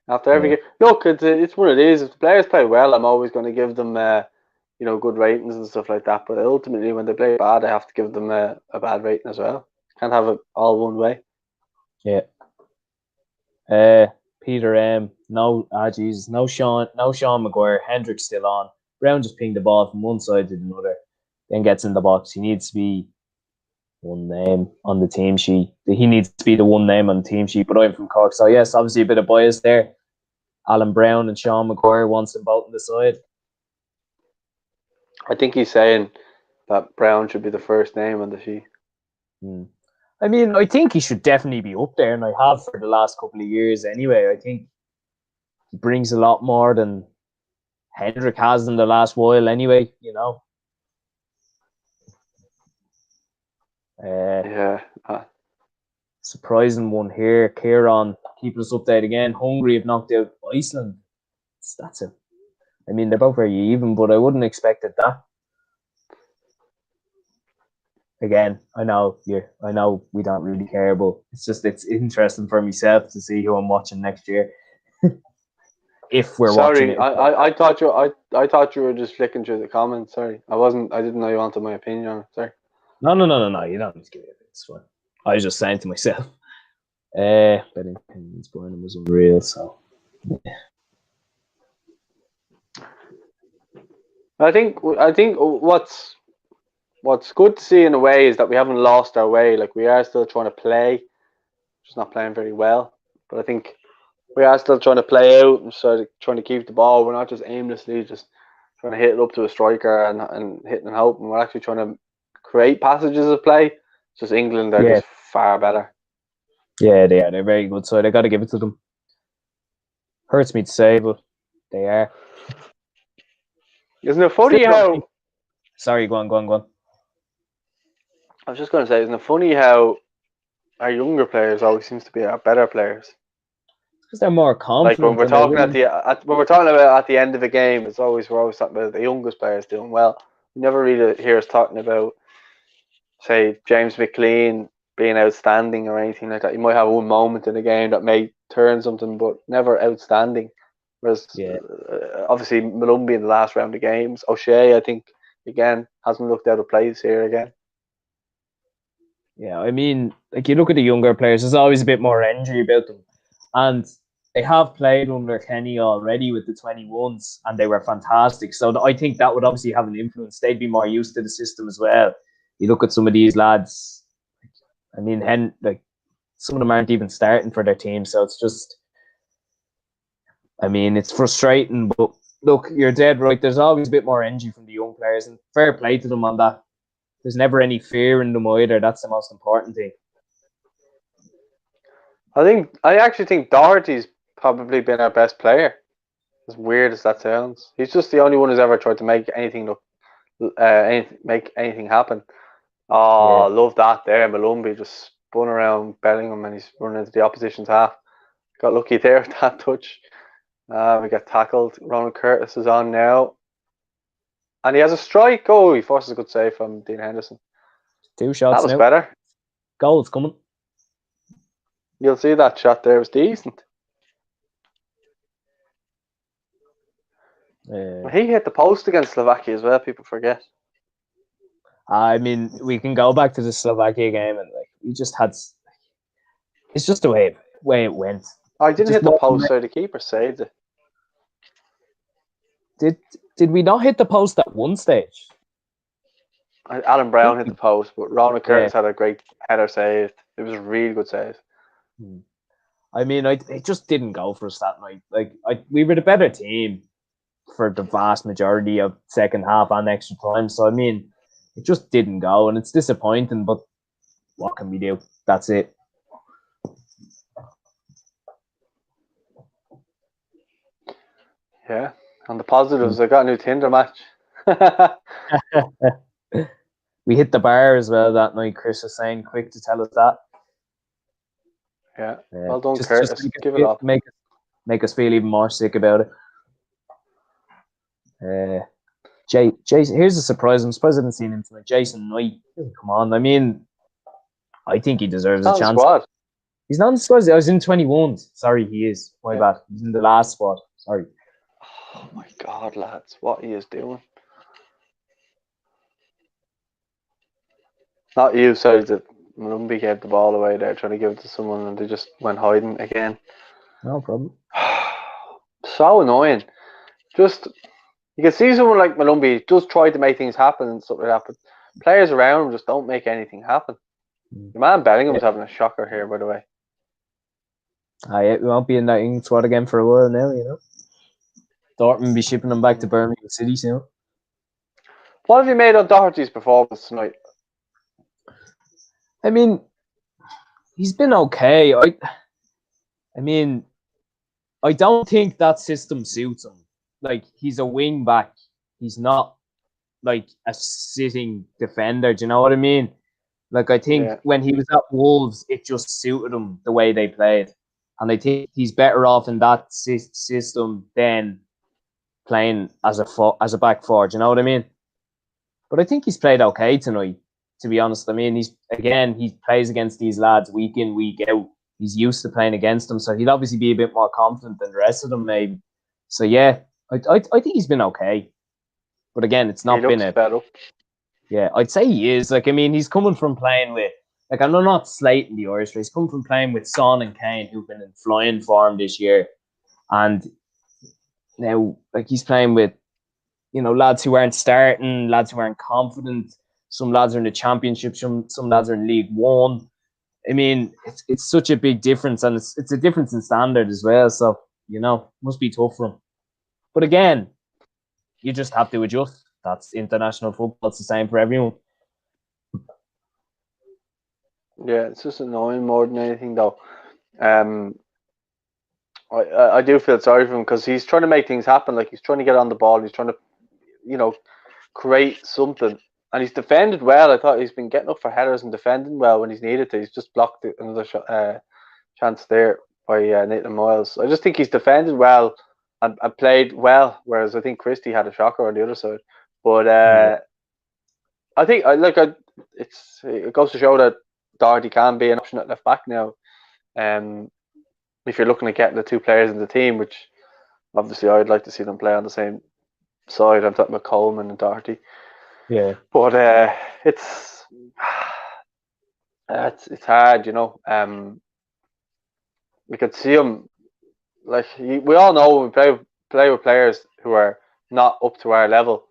After every game, look, it's one of these. If the players play well, I'm always going to give them, good ratings and stuff like that. But ultimately, when they play bad, I have to give them a bad rating as well. Can't have it all one way. Yeah. Peter M. No Sean Maguire. Hendrick's still on. Brown just pinged the ball from one side to another, then gets in the box. He needs to be one name on the team sheet. He needs to be the one name on the team sheet, but I'm from Cork. So, yes, obviously a bit of bias there. Alan Brown and Sean Maguire wants them both on the side. I think he's saying that Brown should be the first name on the sheet. I mean, I think he should definitely be up there, and I have for the last couple of years anyway. I think he brings a lot more than Hendrick has in the last while anyway, Surprising one here. Kieran keeping us updated again. Hungary have knocked out Iceland. That's it. I mean, they're both very even, but I wouldn't expect that. Again, I know we don't really care, but it's interesting for myself to see who I'm watching next year. If we're watching it. I thought you were just flicking through the comments. Sorry, I didn't know you wanted my opinion on it. Sorry. No. You don't need to give it. It's fine. I was just saying to myself. Bennington's Burnham was unreal. So. Yeah. I think what's good to see in a way is that we haven't lost our way. Like we are still trying to play, just not playing very well. But I think we are still trying to play out and sort of trying to keep the ball. We're not just aimlessly just trying to hit it up to a striker and hitting and hoping. We're actually trying to create passages of play. It's just England are Yeah, just far better. yeah, they are. They're very good, so they got to give it to them. Hurts me to say, but they are. Isn't it Still funny don't think. how Sorry, go on. I was just going to say, isn't it funny how our younger players always seems to be our better players? Because they're more Like when confident we're and they're talking willing. when we're talking about at the end of a game, we're always talking about the youngest players doing well. You never really hear us talking about, say, James McLean being outstanding or anything like that. You might have one moment in a game that may turn something, but never outstanding. Whereas Yeah, obviously Malumbi in the last round of games, O'Shea, I think again hasn't looked out of place here again. yeah. I mean, like you look at the younger players, there's always a bit more energy about them, and they have played under Kenny already with the 21s, and they were fantastic. So I think that would obviously have an influence. They'd be more used to the system as well. You look at some of these lads. I mean, like some of them aren't even starting for their team, so it's just. I mean, it's frustrating, but look, you're dead right. There's always a bit more energy from the young players, and fair play to them on that. There's never any fear in them either. That's the most important thing. I actually think Doherty's probably been our best player. As weird as that sounds, he's just the only one who's ever tried to make anything look, make anything happen. Oh, Yeah, I love that there. Malumbi just spun around Bellingham and he's running into the opposition's half. Got lucky there with that touch. We got tackled. Ronan Curtis is on now. And he has a strike. Oh, he forces a good save from Dean Henderson. 2 That shots was now. better. Goal's coming. You'll see that shot there was decent. He hit the post against Slovakia as well, people forget. I mean, we can go back to the Slovakia game and like we just had. It's just the way it went. Oh, he didn't Just hit the post, so the keeper saved it. did we not hit the post at one stage? Alan Brown hit the post, but Ronan Yeah. Curtis had a great header save. It was a really good save. I mean, it just didn't go for us that night. Like, we were the better team for the vast majority of second half and extra time. So I mean, it just didn't go, and it's disappointing. But what can we do? That's it. Yeah. On the positives, I got a new Tinder match. We hit the bar as well that night. Chris was saying, quick to tell us that. Yeah. Well done, Curtis. Just Give it up. Make us feel even more sick about it. Jason, here's a surprise. I'm surprised I haven't seen him tonight. Jason Knight. Come on. I mean, I think he deserves a chance. Squad. He's not in the squad. I was in 21s. Sorry, he is. My bad. He's in the last squad. Sorry. Oh my God, lads. What he is doing. Not you, sorry, that Malumbi gave the ball away there, trying to give it to someone, and they just went hiding again. No problem. So annoying. Just, you can see someone like Malumbi just try to make things happen and stuff like that, but players around him just don't make anything happen. Your man Bellingham's having a shocker here, by the way. We won't be in that England squad again for a while now, you know. Dortmund be shipping him back to Birmingham City soon. What have you made of Doherty's performance tonight? I mean, he's been okay. I mean, I don't think that system suits him. Like, he's a wing back. He's not like a sitting defender. Do you know what I mean? Like, I think when he was at Wolves, it just suited him the way they played. And I think he's better off in that system than playing as a back four. Do you know what I mean? But I think he's played okay tonight, to be honest. I mean, he plays against these lads week in, week out. He's used to playing against them, so he'd obviously be a bit more confident than the rest of them, maybe. So yeah, I think he's been okay. But again, it's not been better. Yeah, I'd say he is. Like, I mean, he's coming from playing with, like, I'm not slating the Irish, but he's coming from playing with Son and Kane, who've been in flying form this year. And now, like, he's playing with, lads who aren't starting, lads who aren't confident. Some lads are in the championship, some lads are in League One. I mean, it's such a big difference, and it's a difference in standard as well. So, must be tough for them. But again, you just have to adjust. That's international football. It's the same for everyone. Yeah, it's just annoying more than anything, though. I do feel sorry for him because he's trying to make things happen. Like, he's trying to get on the ball. He's trying to, create something. And he's defended well. I thought he's been getting up for headers and defending well when he's needed to. He's just blocked another chance there by Nathan Miles. I just think he's defended well and played well, whereas I think Christie had a shocker on the other side. But I think it goes to show that Doherty can be an option at left back now. If you're looking at getting the two players in the team, which obviously I'd like to see them play on the same side. I'm talking about Coleman and Doherty. Yeah, but it's hard, we could see him. Like, we all know when we play with players who are not up to our level,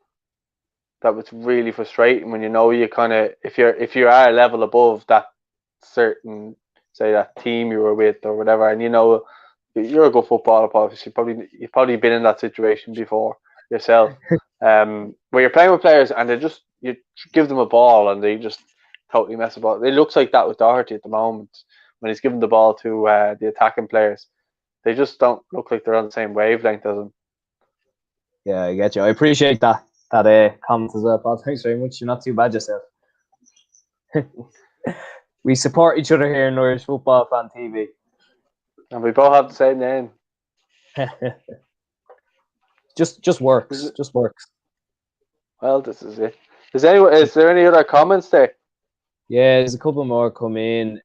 that was really frustrating when you kind of if you are a level above that certain, say, that team you were with or whatever, and you're a good footballer, obviously you've probably been in that situation before yourself, where you're playing with players and you give them a ball and they just totally mess about. It looks like that with Doherty at the moment when he's giving the ball to the attacking players. They just don't look like they're on the same wavelength as him. Yeah, I get you. I appreciate that comment as well, Paul. Thanks very much. You're not too bad yourself. We support each other here in Irish Football Fan TV. And we both have the same name. Just works. Just works. Well, this is it. Is there any other comments there? Yeah, there's a couple more come in.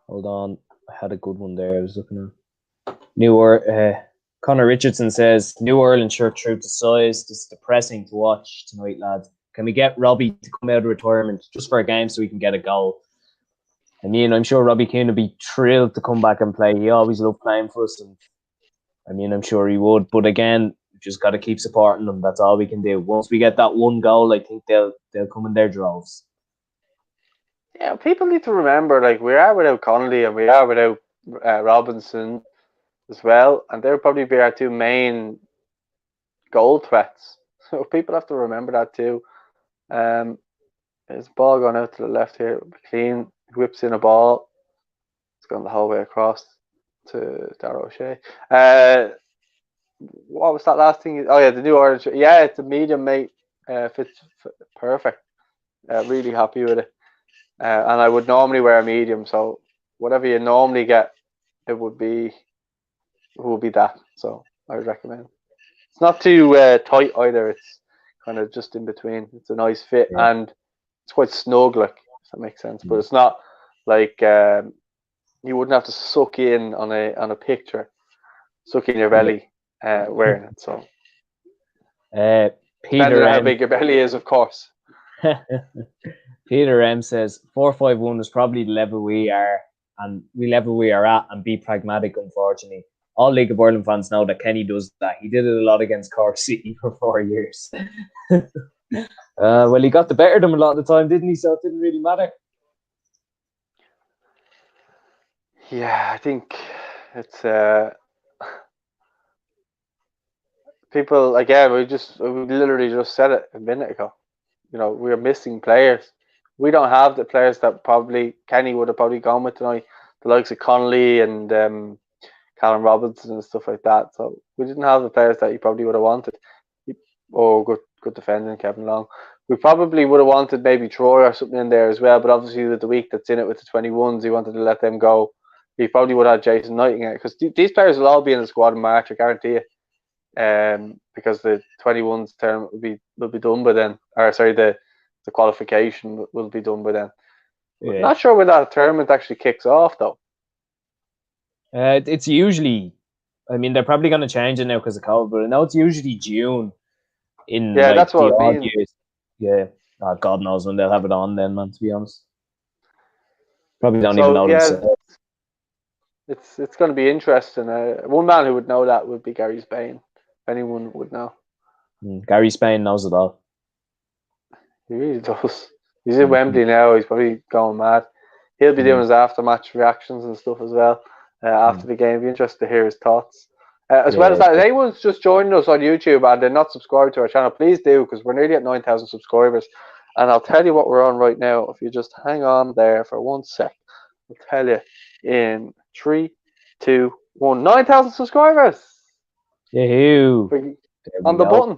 Hold on. I had a good one there. I was looking at. Connor Richardson says, New Ireland shirt true to size. This is depressing to watch tonight, lads. Can we get Robbie to come out of retirement just for a game so we can get a goal? I mean, I'm sure Robbie Keane would be thrilled to come back and play. He always loved playing for us. And I mean, I'm sure he would. But again, just got to keep supporting them. That's all we can do. Once we get that one goal, I think they'll come in their droves. Yeah, people need to remember, like, we are without Connolly and we are without Robinson as well, and they'll probably be our two main goal threats. So people have to remember that too. There's a ball going out to the left here. Clean whips in a ball. It's gone the whole way across to Darragh O'Shea. What was that last thing? Oh yeah, the New Ireland shirt. Yeah, it's a medium, mate. Fits perfect. Really happy with it. And I would normally wear a medium, so whatever you normally get, it would be that. So I would recommend. It's not too tight either. It's kind of just in between. It's a nice fit, and it's quite snug, like, if that makes sense. But it's not like you wouldn't have to suck in on a picture, suck in your belly wearing it. So Peter, depending on how big your belly is, of course. Peter M says 4-5-1 is probably the level we are at, and be pragmatic. Unfortunately, all League of Ireland fans know that Kenny does that. He did it a lot against Cork City for 4 years. Well, he got the better of them a lot of the time, didn't he? So it didn't really matter. Yeah, I think it's people, again, we literally just said it a minute ago. We're missing players. We don't have the players that probably Kenny would have probably gone with tonight. The likes of Connolly and Callum Robinson and stuff like that. So we didn't have the players that he probably would have wanted. Good defending, Kevin Long. We probably would have wanted maybe Troy or something in there as well. But obviously with the week that's in it with the 21s, he wanted to let them go. He probably would have had Jason Knight in it, because these players will all be in the squad in March, I guarantee you. Because the 21s term will be done by then. Or sorry, the qualification will be done by then. Yeah. Not sure when that tournament actually kicks off, though. It's usually, I mean, they're probably going to change it now because of COVID, but I know it's usually June. That's what I mean. Years. Yeah, God knows when they'll have it on then, man, to be honest. Probably don't even know themselves. It's going to be interesting. One man who would know that would be Gary Spain. anyone would know. Gary Spain knows it all. He really does. He's in Wembley now. He's probably going mad. He'll be doing his after-match reactions and stuff as well after the game. Be interested to hear his thoughts. As well as that, if anyone's just joining us on YouTube and they're not subscribed to our channel, please do, because we're nearly at 9,000 subscribers. And I'll tell you what we're on right now. If you just hang on there for 1 sec, I'll tell you in 3, 2, 1. 9,000 subscribers! Yahoo! On the button.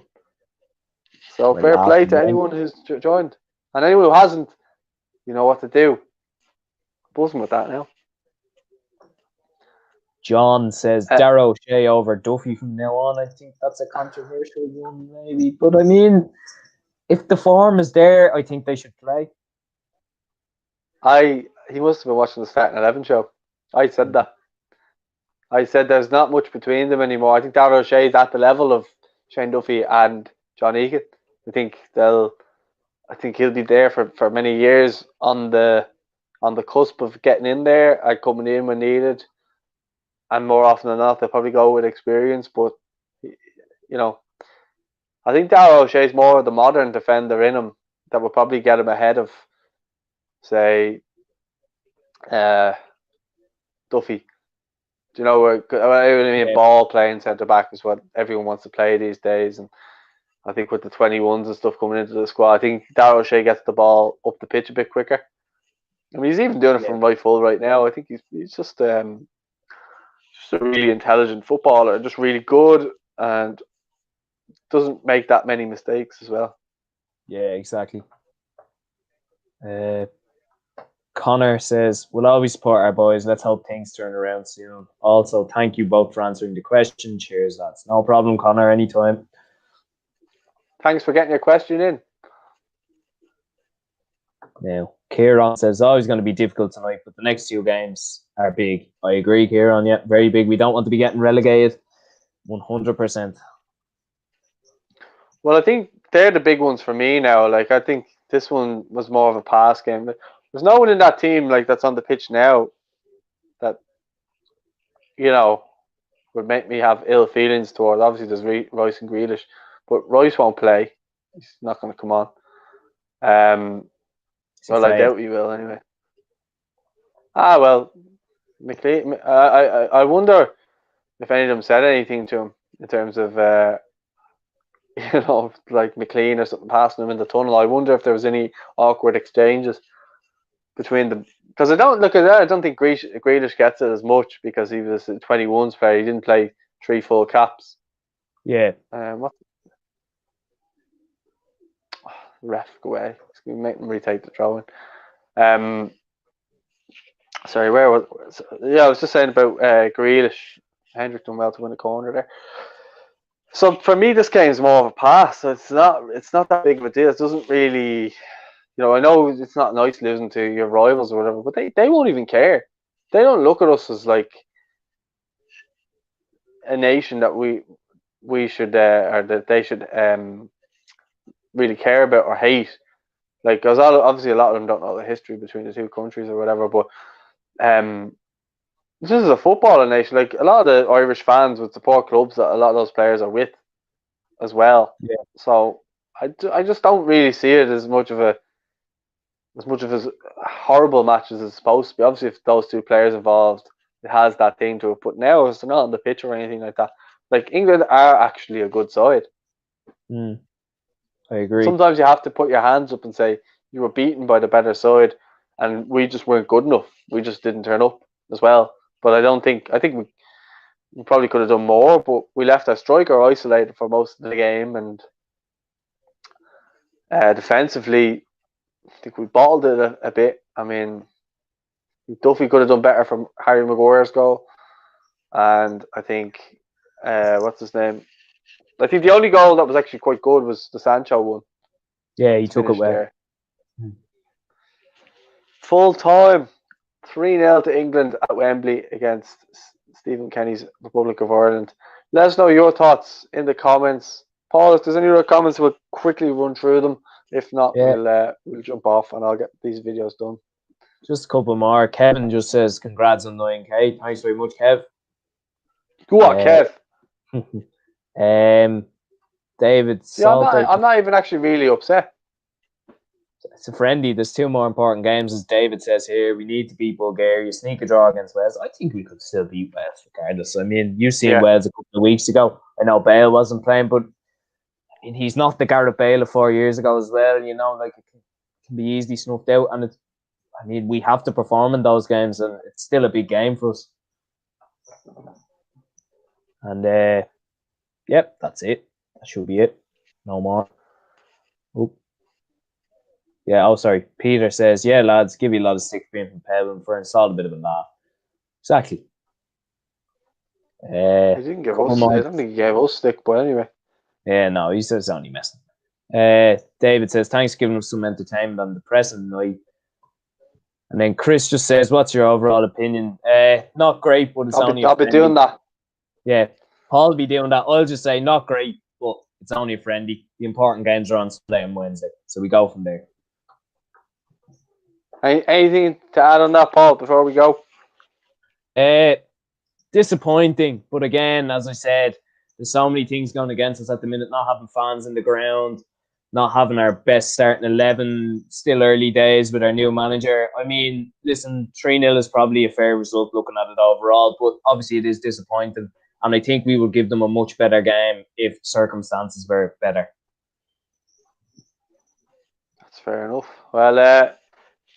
So fair play to anyone who's joined. And anyone who hasn't, you know what to do. Buzzing with that now. John says Darragh O'Shea over Duffy from now on. I think that's a controversial one, maybe. But I mean, if the form is there, I think they should play. He must have been watching the Starting 11 show. I said that. I said there's not much between them anymore. I think Darragh O'Shea is at the level of Shane Duffy and John Egan. I think he'll be there for many years on the cusp of getting in there and coming in when needed. And more often than not, they'll probably go with experience. But, you know, I think Darragh O'Shea is more of the modern defender in him that will probably get him ahead of, say, Duffy. Do you know, I mean, ball playing centre back is what everyone wants to play these days. And I think with the 21s and stuff coming into the squad, I think Darragh O'Shea gets the ball up the pitch a bit quicker. I mean, he's even doing it from right full right now. I think he's just a really intelligent footballer, just really good, and doesn't make that many mistakes as well. Yeah, exactly. Connor says, we'll always support our boys. Let's hope things turn around soon. Also, thank you both for answering the question. Cheers, lads. No problem, Connor, anytime. Thanks for getting your question in. Now, Kieran says, always going to be difficult tonight, but the next 2 games are big. I agree, Kieran. Yeah, very big. We don't want to be getting relegated. 100%. Well, I think they're the big ones for me now. Like, I think this one was more of a pass game. There's no one in that team like that's on the pitch now that, you know, would make me have ill feelings towards. Obviously, there's Royce and Grealish, but Royce won't play. He's not going to come on. Well, I doubt he will anyway. Well, McLean. I wonder if any of them said anything to him in terms of, you know, like McLean or something passing him in the tunnel. I wonder if there was any awkward exchanges between them, because I don't think Grealish gets it as much because he was a 21s player. He didn't play 3 full caps. Yeah. What? Ref, go away. Make them retake the throw in. Sorry, where was? Yeah, I was just saying about Grealish. Hendrick done well to win the corner there. So for me, this game's more of a pass. It's not that big of a deal. It doesn't really, you know, I know it's not nice losing to your rivals or whatever, but they won't even care. They don't look at us as like a nation that we should or that they should really care about or hate. Like, because obviously a lot of them don't know the history between the 2 countries or whatever, but this is a footballing nation. Like, a lot of the Irish fans would support clubs that a lot of those players are with as well. Yeah. So I just don't really see it as much of a horrible match as it's supposed to be. Obviously, if those 2 players involved, it has that thing to it. But now, it's not on the pitch or anything like that. Like, England are actually a good side. I agree. Sometimes you have to put your hands up and say you were beaten by the better side, and we just weren't good enough. We just didn't turn up as well. But I think we probably could have done more, but we left our striker isolated for most of the game, and defensively, I think we bottled it a bit. I mean, Duffy could have done better from Harry Maguire's goal, and I think what's his name? I think the only goal that was actually quite good was the Sancho one. Yeah, he took it well. Full time, 3-0 to England at Wembley against Stephen Kenny's Republic of Ireland. Let us know your thoughts in the comments. Paul, if there's any other comments, we'll quickly run through them. If not, we'll jump off and I'll get these videos done. Just a couple more. Kevin just says, congrats on 9K. Thanks very much, Kev. Go on, Kev. David See, I'm Salter. not even actually really upset. It's a friendly. There's 2 more important games, as David says here. We need to beat Bulgaria, sneak a draw against Wales. I think we could still beat Wales regardless. I mean, you've seen Wales a couple of weeks ago. I know Bale wasn't playing, but I mean, he's not the Gareth Bale of 4 years ago as well. You know, like, it can be easily snuffed out. And it's, I mean, we have to perform in those games, and it's still a big game for us. And yep, that's it. That should be it. No more. Oh. Yeah, oh, sorry. Peter says, yeah, lads, give you a lot of stick being from Pelham for install a bit of a laugh. Exactly. He didn't give us. I don't think he gave us stick, but anyway. Yeah, no, he says only messing. David says, thanks for giving us some entertainment on the present night. And then Chris just says, what's your overall opinion? Not great, but it's I'll be doing that. Yeah, Paul will be doing that. I'll just say, not great, but it's only a friendly. The important games are on Sunday and Wednesday, so we go from there. Anything to add on that, Paul, before we go? Disappointing, but again, as I said, there's so many things going against us at the minute. Not having fans in the ground, not having our best starting 11, still early days with our new manager. I mean, listen, 3-0 is probably a fair result looking at it overall, but obviously it is disappointing. And I think we would give them a much better game if circumstances were better. That's fair enough. Well,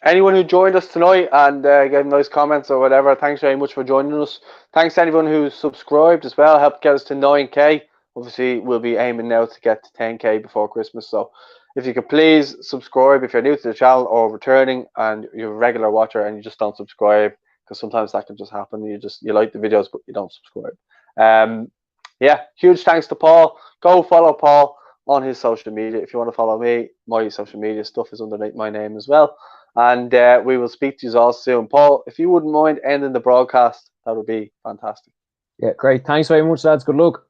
anyone who joined us tonight and gave nice comments or whatever, thanks very much for joining us. Thanks to anyone who's subscribed as well. Helped get us to 9k. Obviously, we'll be aiming now to get to 10k before Christmas. So if you could please subscribe if you're new to the channel or returning and you're a regular watcher and you just don't subscribe, because sometimes that can just happen. You like the videos, but you don't subscribe. Yeah, huge thanks to Paul. Go follow Paul on his social media. If you want to follow me, my social media stuff is underneath my name as well. And we will speak to you all soon. Paul, if you wouldn't mind ending the broadcast, that would be fantastic. Yeah, great. Thanks very much, lads. Good luck.